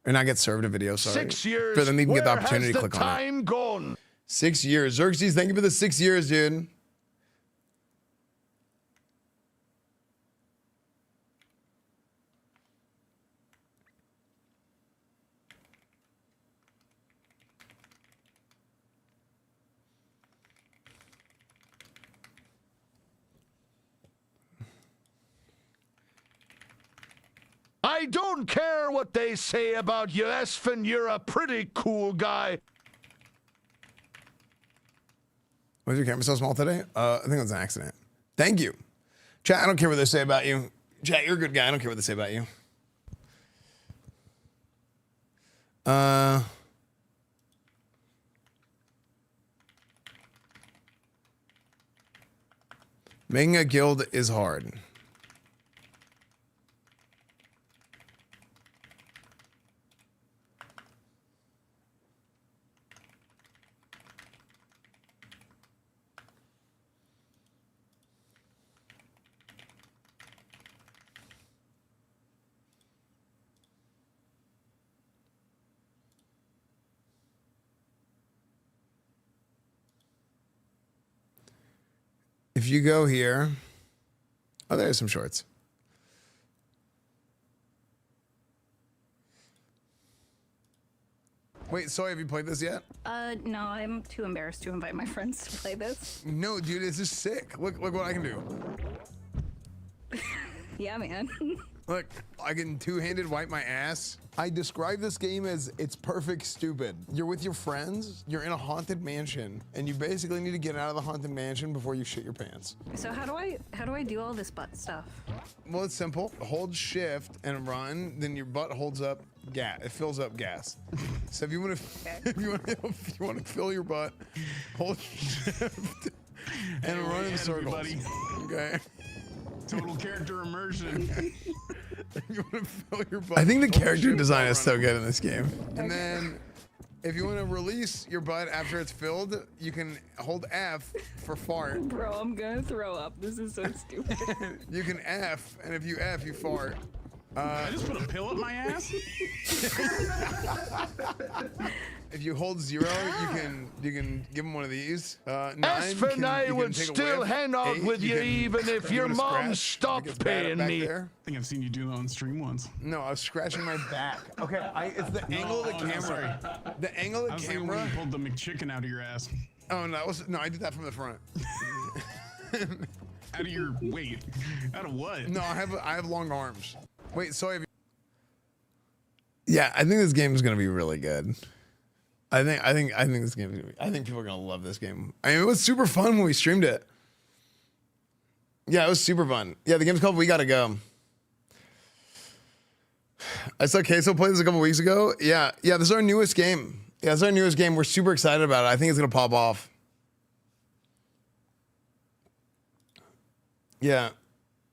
not get served a video. Sorry. 6 years. But then they can get the Where opportunity to has click the on it. time gone? 6 years. Xerxes, thank you for the 6 years, dude. I don't care what they say about you, Esfand. You're a pretty cool guy. Was your camera so small today? I think it was an accident. Thank you. Chat, I don't care what they say about you. Chat, you're a good guy. I don't care what they say about you. Making a guild is hard. If you go here, oh, there's some shorts. Wait, Soy, have you played this yet? No, I'm too embarrassed to invite my friends to play this. No, dude, this is sick. Look what I can do. Yeah, man. Look, I can two-handed wipe my ass. I describe this game as it's perfect stupid. You're with your friends, you're in a haunted mansion, and you basically need to get out of the haunted mansion before you shit your pants. So how do I do all this butt stuff? Well, it's simple. Hold shift and run, then your butt holds up gas. It fills up gas. So if you want to, if you want to fill your butt, hold shift and run in circles. Everybody. Okay. Total character immersion. You want to fill your butt. I think the character design is so good in this game. And then, if you want to release your butt after it's filled, you can hold F for fart. Bro, I'm gonna throw up. This is so stupid. You can F, and if you F, you fart. I just put a pill up my ass. If you hold 0, you can give him one of these. 9, Esfand, I would still hang out 8, with you even if your mom stopped paying me. I think I've seen you do that on stream once. No, I was scratching my back. Okay, it's the angle of the camera. Sorry. The angle of the camera. When you pulled the McChicken out of your ass. Oh no, I did that from the front. Out of your weight. Out of what? No, I have long arms. Wait, so have you... Yeah, I think this game is gonna be really good. I think this game is gonna be, I think people are gonna love this game. I mean, it was super fun when we streamed it. Yeah, it was super fun. Yeah, the game's called We Gotta Go. I saw Queso play this a couple weeks ago. Yeah, this is our newest game. Yeah, it's our newest game. We're super excited about it. I think it's gonna pop off. Yeah.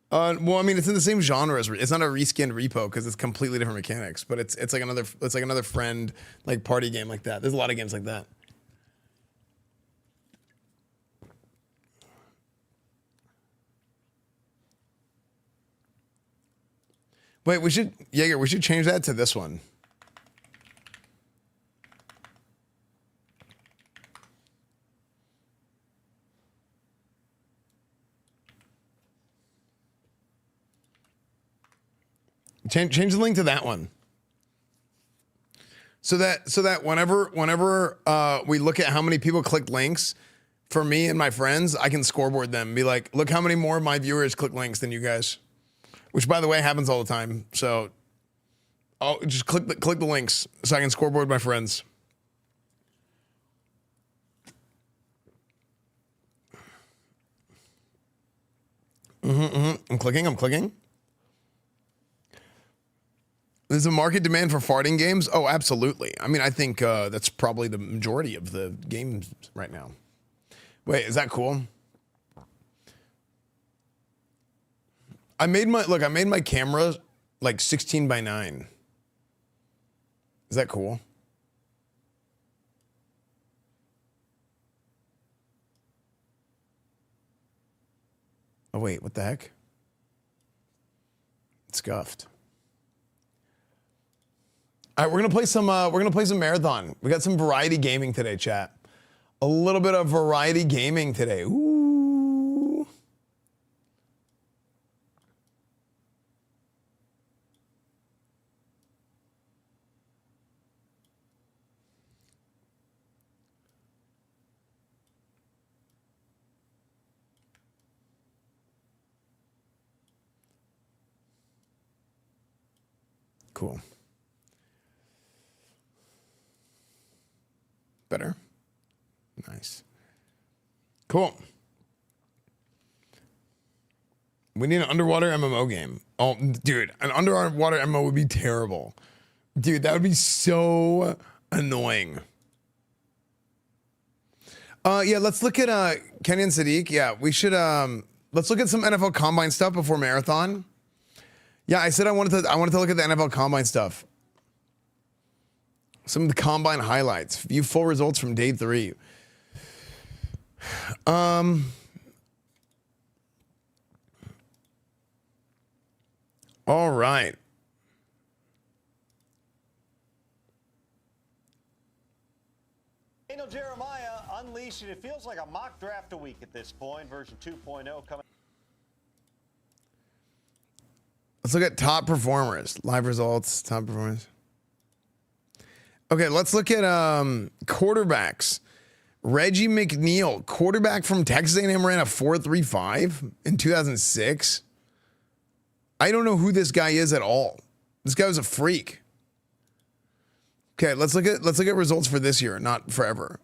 Well, I mean, it's in the same genre as it's not a reskinned repo because it's completely different mechanics. But it's like another friend like party game like that. There's a lot of games like that. Wait, Jaeger, we should change that to this one. Change the link to that one. So that whenever we look at how many people clicked links for me and my friends, I can scoreboard them and be like, look how many more of my viewers click links than you guys. Which by the way happens all the time. So I'll just click the links so I can scoreboard my friends. I'm clicking. There's a market demand for farting games? Oh, absolutely. I mean, I think that's probably the majority of the games right now. Wait, is that cool? I made my camera like 16 by 9. Is that cool? Oh wait, what the heck? It's scuffed. All right, we're gonna play some marathon. We got some variety gaming today, chat. A little bit of variety gaming today. Ooh. cool. Better. Nice. Cool. We need an underwater MMO game. Oh, dude, an underwater MMO would be terrible. Dude, that would be so annoying. Yeah, let's look at Kenny and Sadiq. Yeah, we should let's look at some NFL Combine stuff before marathon. Yeah, I said I wanted to look at the NFL Combine stuff. Some of the Combine highlights. View full results from day 3. All right. Jeremiah unleashed it. It feels like a mock draft a week at this point. Version 2.0 coming. Let's look at top performers. Live results, top performers. Okay, let's look at quarterbacks. Reggie McNeil, quarterback from Texas A&M, ran a 4.35 in 2006. I don't know who this guy is at all. This guy was a freak. Okay, let's look at results for this year, not forever.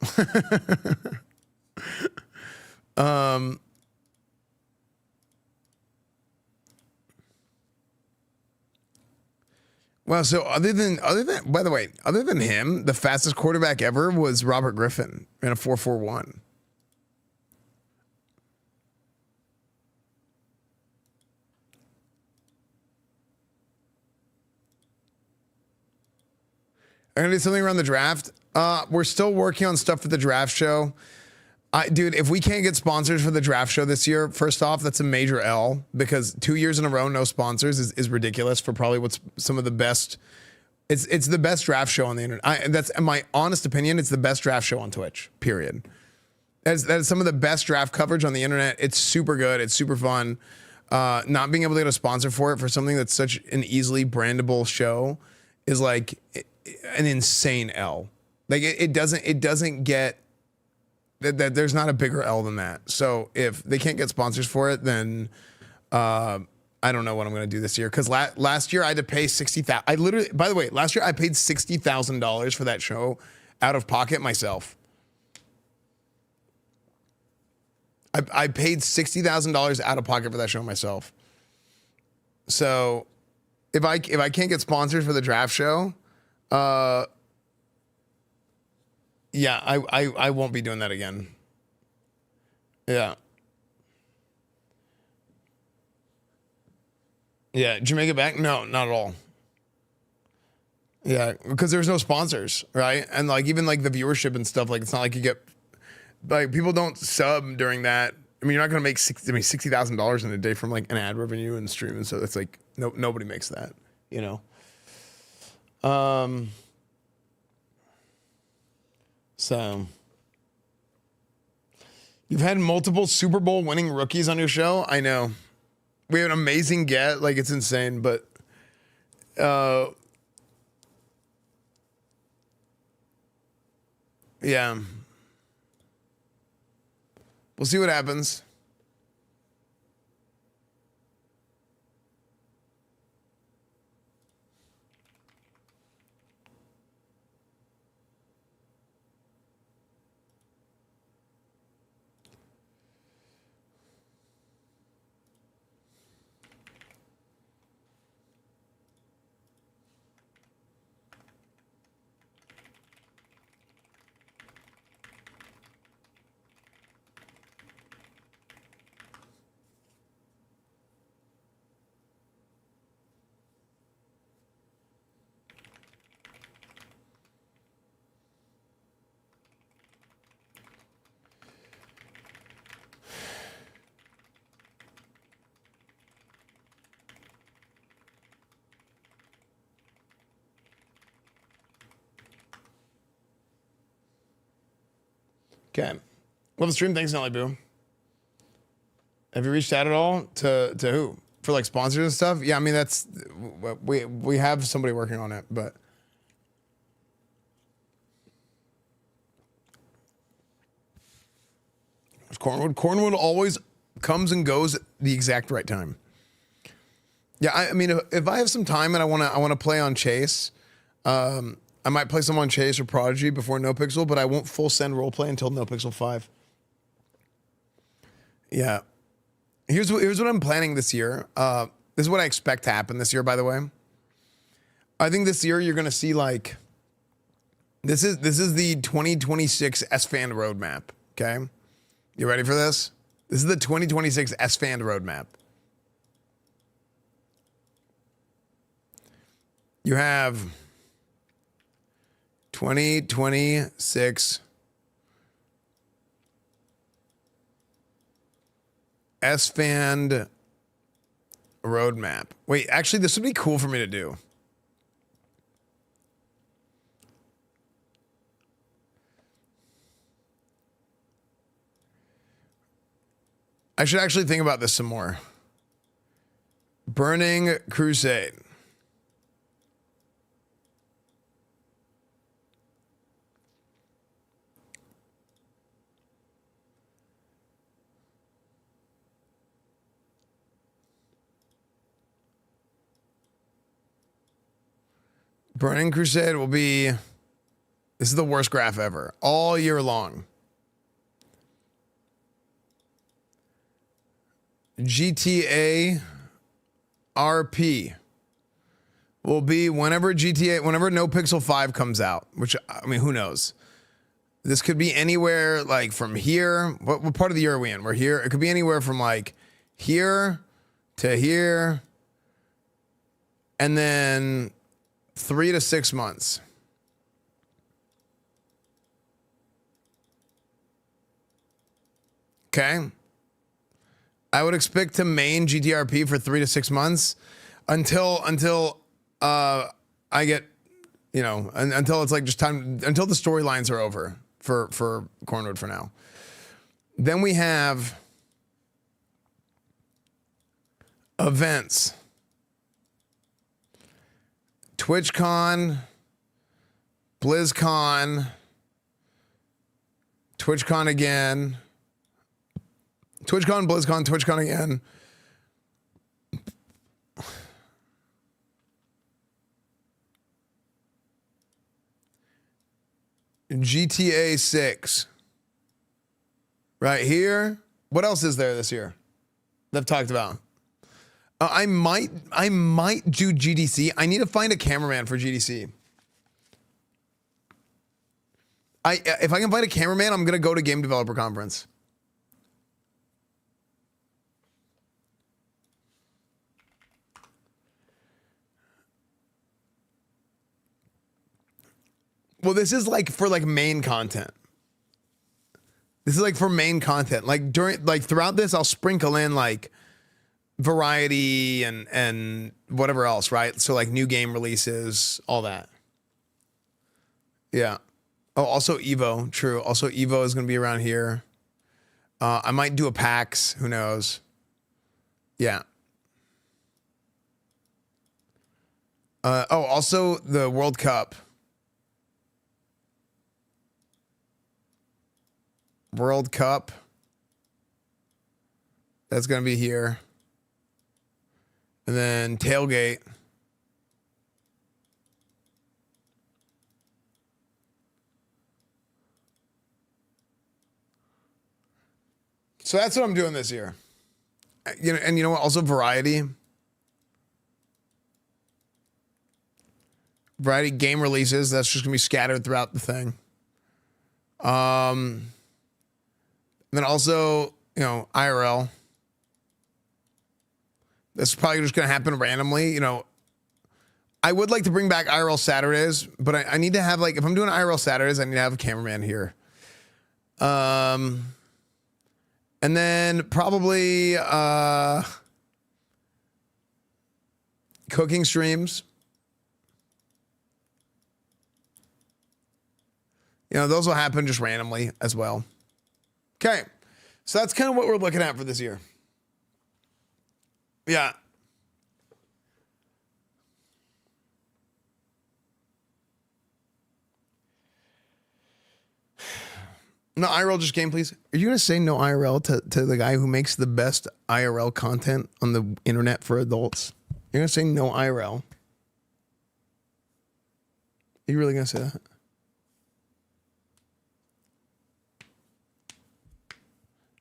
Well, so other than by the way, other than him, the fastest quarterback ever was Robert Griffin, ran a 4.41. I'm gonna do something around the draft. We're still working on stuff for the draft show. Dude, if we can't get sponsors for the draft show this year, first off, that's a major L, because 2 years in a row, no sponsors is ridiculous for probably what's some of the best. It's the best draft show on the internet. That's in my honest opinion. It's the best draft show on Twitch, period. That is some of the best draft coverage on the internet. It's super good. It's super fun. Not being able to get a sponsor for it for something that's such an easily brandable show is like an insane L. Like it doesn't get that there's not a bigger L than that. So if they can't get sponsors for it, then I don't know what I'm going to do this year. Because last year I had to pay $60,000. I literally, by the way, last year I paid $60,000 for that show out of pocket myself. I paid $60,000 out of pocket for that show myself. So if I can't get sponsors for the draft show, yeah, I won't be doing that again. Yeah. Yeah, did you make it back? No, not at all. Yeah, because there's no sponsors, right? And like even like the viewership and stuff, like it's not like you get like people don't sub during that. I mean, you're not gonna make $60,000 in a day from like an ad revenue and stream, and so that's like nobody makes that, you know. So you've had multiple Super Bowl winning rookies on your show. I know. We have an amazing get, like it's insane, but yeah. We'll see what happens. Okay. Love the stream. Thanks, Nelly Boo. Have you reached out at all to who? For like sponsors and stuff? Yeah, I mean that's we have somebody working on it, but Cornwood always comes and goes at the exact right time. Yeah, I mean, if I have some time and I want to play on Chase, I might play some on Chase or Prodigy before NoPixel, but I won't full send roleplay until NoPixel 5. Yeah. Here's what I'm planning this year. This is what I expect to happen this year, by the way. I think this year you're gonna see like this is the 2026 Esfand roadmap. Okay, you ready for this? This is the 2026 Esfand roadmap. You have 2026 Esfand roadmap. Wait, actually, this would be cool for me to do. I should actually think about this some more. Burning Crusade. Burning Crusade will be, this is the worst graph ever, all year long. GTA RP will be whenever NoPixel 5 comes out, which, I mean, who knows? This could be anywhere like from here. What part of the year are we in? We're here. It could be anywhere from like here to here. And then 3 to 6 months. Okay. I would expect to main GTRP for 3 to 6 months until I get, you know, until it's like just time, until the storylines are over for Cornwood for now. Then we have events. TwitchCon, BlizzCon, TwitchCon again, TwitchCon, BlizzCon, TwitchCon again. GTA 6. Right here. What else is there this year that I've talked about? I might do GDC. I need to find a cameraman for GDC. If I can find a cameraman, I'm gonna go to Game Developer Conference. Well, this is like for like main content. This is like for main content. Like throughout this, I'll sprinkle in like variety and whatever else, right? So like new game releases, all that. Yeah. Oh, also Evo, true. Also Evo is going to be around here. I might do a PAX, who knows? Yeah. Also the World Cup. World Cup. That's going to be here. And then Tailgate. So that's what I'm doing this year. You know, and you know what? Also variety. Variety game releases. That's just gonna be scattered throughout the thing. And then also, you know, IRL. That's probably just going to happen randomly. You know, I would like to bring back IRL Saturdays, but I need to have like, if I'm doing IRL Saturdays, I need to have a cameraman here. And then probably cooking streams. You know, those will happen just randomly as well. Okay. So that's kind of what we're looking at for this year. Yeah. No IRL, just game, please. Are you going to say no IRL to the guy who makes the best IRL content on the internet for adults? You're gonna say no IRL? Are you really gonna say that?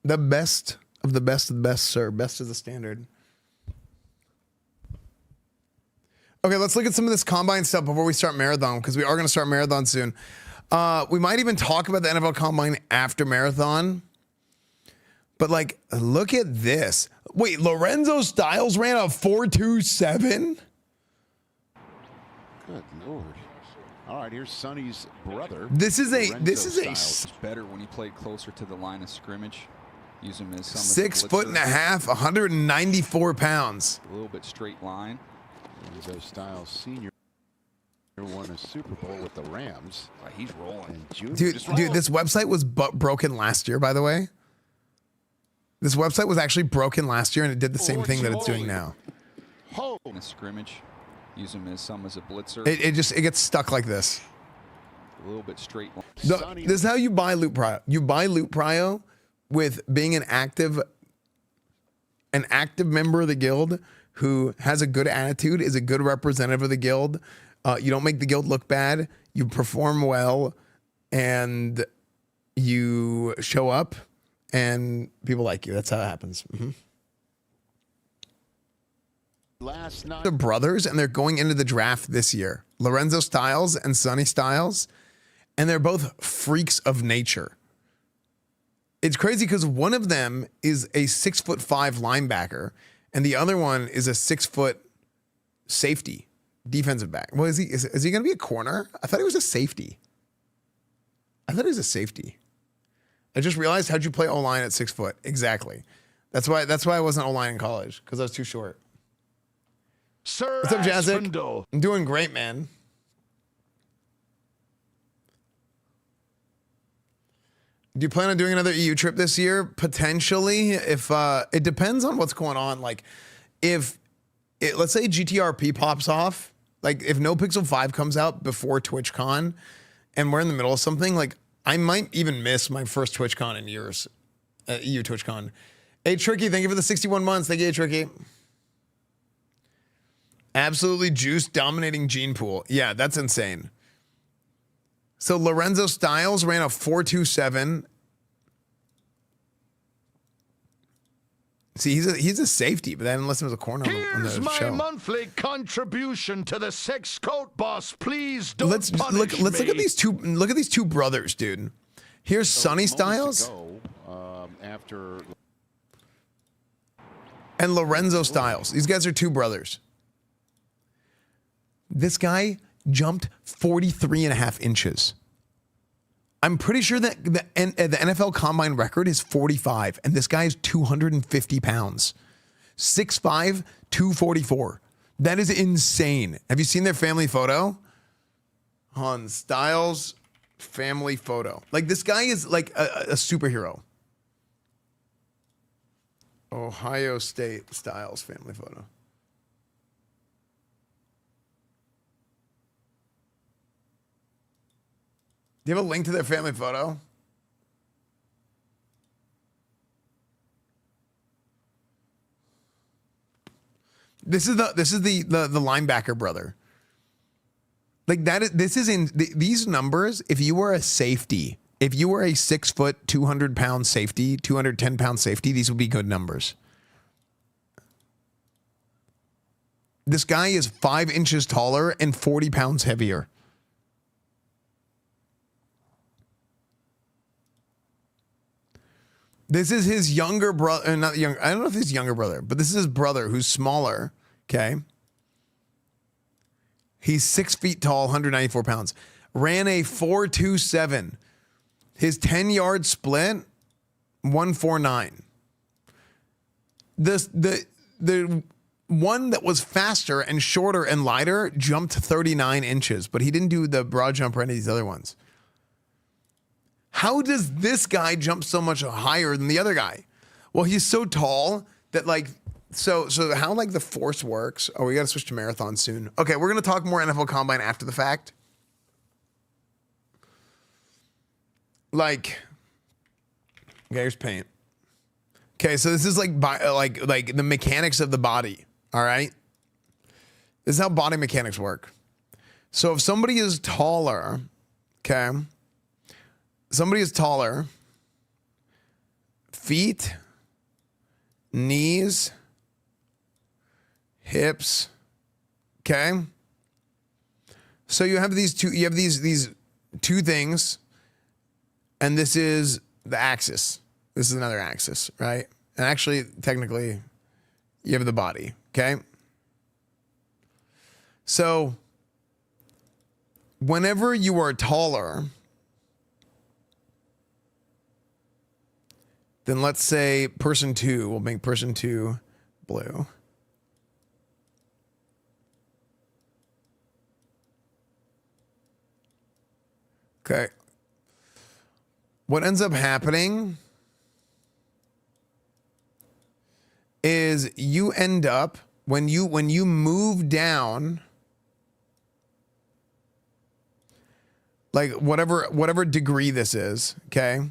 The best of the best of the best, sir. Best is the standard. Okay, let's look at some of this combine stuff before we start marathon, because we are going to start marathon soon. We might even talk about the NFL combine after marathon. But like, look at this. Wait, Lorenzo Styles ran a 4.27? Good Lord. All right, here's Sonny's brother. This is a better when he played closer to the line of scrimmage. Use him as some 6 foot and a half, 194 pounds. A little bit straight line. Lorenzo Styles Sr. won a Super Bowl with the Rams. He's rolling. Dude, this website was broken last year, by the way. This website was actually broken last year, and it did the same thing that it's doing now. In a scrimmage. Use him as some as a blitzer. It gets stuck like this. A little bit straight line. This is how you buy Loot Prio. You buy Loot Prio with being an active member of the guild who has a good attitude, is a good representative of the guild. You don't make the guild look bad. You perform well, and you show up, and people like you. That's how it happens. Last night, they're brothers, and they're going into the draft this year. Lorenzo Styles and Sonny Styles, and they're both freaks of nature. It's crazy because one of them is a 6'5" linebacker, and the other one is a 6 foot safety, defensive back. Well, is he going to be a corner? I thought he was a safety. I just realized, how'd you play O-line at 6 foot? Exactly. That's why I wasn't O-line in college, because I was too short. Sir, what's up, Jazzy? Esfand. I'm doing great, man. Do you plan on doing another EU trip this year? Potentially, if it depends on what's going on. Like, let's say GTRP pops off, like if No Pixel 5 comes out before TwitchCon, and we're in the middle of something, like I might even miss my first TwitchCon in years, EU TwitchCon. Hey, Tricky, thank you for the 61 months. Thank you, Tricky. Absolutely juice dominating gene pool. Yeah, that's insane. So Lorenzo Styles ran a 4.27. See, he's a safety, but then unless it was a corner on the Here's my show. monthly contribution to the Six Coat Boss. Please don't Let's punish look me. at these two. Look at these two brothers, dude. Here's Sonny Styles after and Lorenzo Styles. These guys are two brothers. This guy jumped 43.5 inches. I'm pretty sure that the NFL Combine record is 45, and this guy is 250 pounds. 6'5", 244. That is insane. Have you seen their family photo? On Styles family photo. Like, this guy is like a superhero. Ohio State Styles family photo. Do you have a link to their family photo? This is the linebacker brother. Like this is in these numbers. If you were a safety, if you were a 6 foot, 200 pound safety, 210 pound safety, these would be good numbers. This guy is 5 inches taller and 40 pounds heavier. This is his younger brother, not young. I don't know if he's younger brother, but this is his brother who's smaller. Okay. He's 6 feet tall, 194 pounds. Ran a 4.27. His 10-yard split, 1.49. The one that was faster and shorter and lighter jumped 39 inches, but he didn't do the broad jump or any of these other ones. How does this guy jump so much higher than the other guy? Well, he's so tall that like, so how like the force works. Oh, we got to switch to marathon soon. Okay, we're going to talk more NFL Combine after the fact. Like, okay, here's paint. Okay, so this is like the mechanics of the body. All right. This is how body mechanics work. So if somebody is taller, okay, somebody is taller, feet, knees, hips, okay? So you have these two things, and this is the axis. This is another axis, right? And actually, technically, you have the body, okay? So whenever you are taller, then let's say person 2, we'll make person 2 blue. Okay. What ends up happening is you end up when you move down, like whatever degree this is, okay?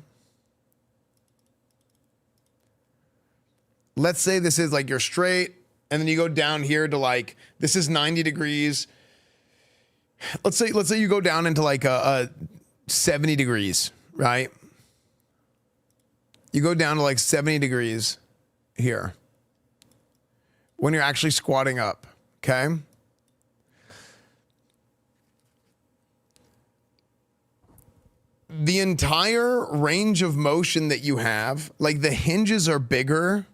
Let's say this is like you're straight, and then you go down here to like, this is 90 degrees. Let's say you go down into like a 70 degrees, right? You go down to like 70 degrees here when you're actually squatting up, okay? The entire range of motion that you have, like the hinges are bigger.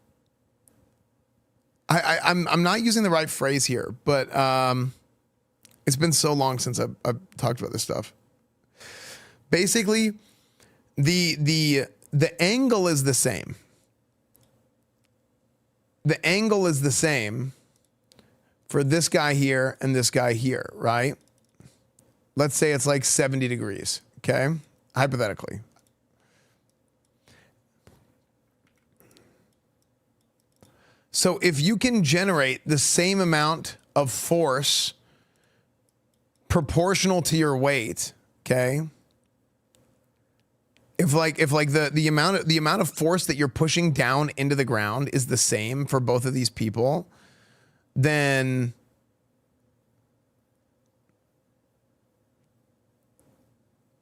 I'm not using the right phrase here, but it's been so long since I've talked about this stuff. Basically, the angle is the same. The angle is the same for this guy here and this guy here, right? Let's say it's like 70 degrees, okay? Hypothetically. So if you can generate the same amount of force proportional to your weight, okay? If the amount of force that you're pushing down into the ground is the same for both of these people, then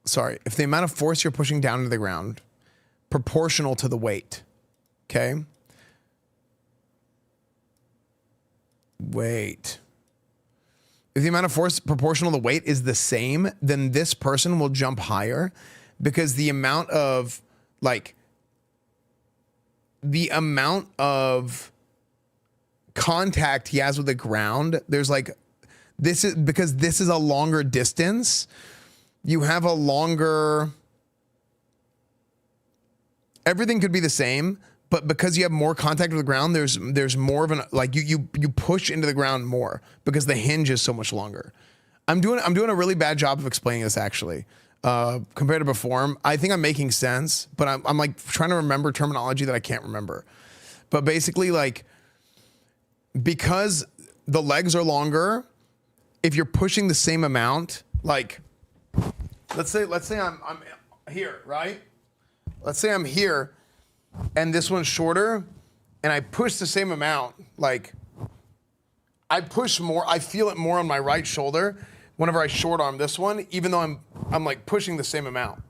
if the amount of force you're pushing down into the ground proportional to the weight, okay? Wait. If the amount of force proportional to the weight is the same, then this person will jump higher because the amount of contact he has with the ground, there's because this is a longer distance, you have a longer, everything could be the same, but because you have more contact with the ground, there's more of an, you push into the ground more because the hinge is so much longer. I'm doing a really bad job of explaining this actually. Compared to before, I think I'm making sense, but I'm like trying to remember terminology that I can't remember. But basically, because the legs are longer, if you're pushing the same amount, let's say I'm here, right? Let's say I'm here, and this one's shorter, and I push the same amount. I push more. I feel it more on my right shoulder whenever I short arm this one, even though I'm pushing the same amount.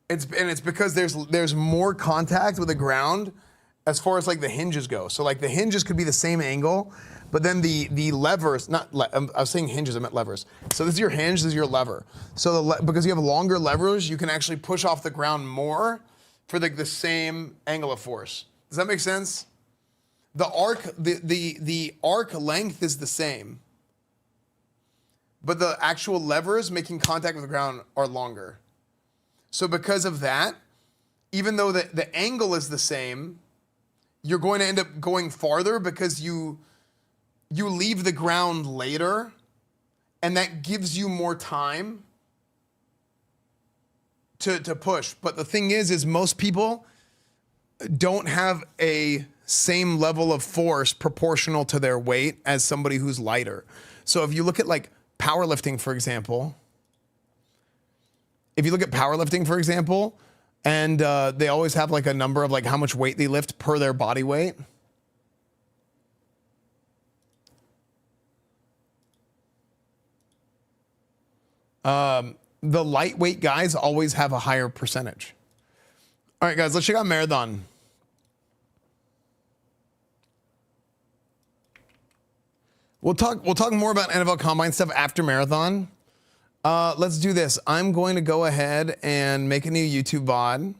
It's because there's more contact with the ground as far as the hinges go. So the hinges could be the same angle, but then the levers, I was saying hinges, I meant levers. So this is your hinge, this is your lever. So because you have longer levers, you can actually push off the ground more for the same angle of force. Does that make sense? The arc length is the same, but the actual levers making contact with the ground are longer. So because of that, even though the angle is the same, you're going to end up going farther because you leave the ground later, and that gives you more time to push. But the thing is most people don't have a same level of force proportional to their weight as somebody who's lighter. So if you look at powerlifting, for example, and they always have a number of how much weight they lift per their body weight. The lightweight guys always have a higher percentage. All right, guys, let's check out Marathon. We'll talk more about NFL Combine stuff after Marathon. Let's do this. I'm going to go ahead and make a new YouTube VOD.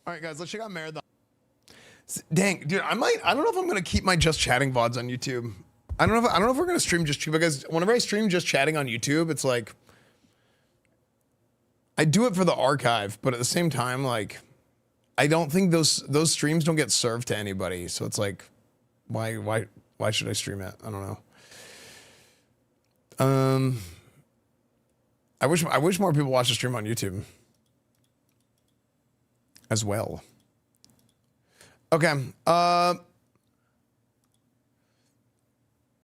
All right, guys, let's check out Marathon. Dang, dude, I don't know if I'm gonna keep my just chatting VODs on YouTube. I don't know if we're gonna stream just because whenever I stream just chatting on YouTube, it's like I do it for the archive, but at the same time, like I don't think those streams don't get served to anybody. So it's like, why should I stream it? I don't know. I wish more people watch the stream on YouTube as well. Okay.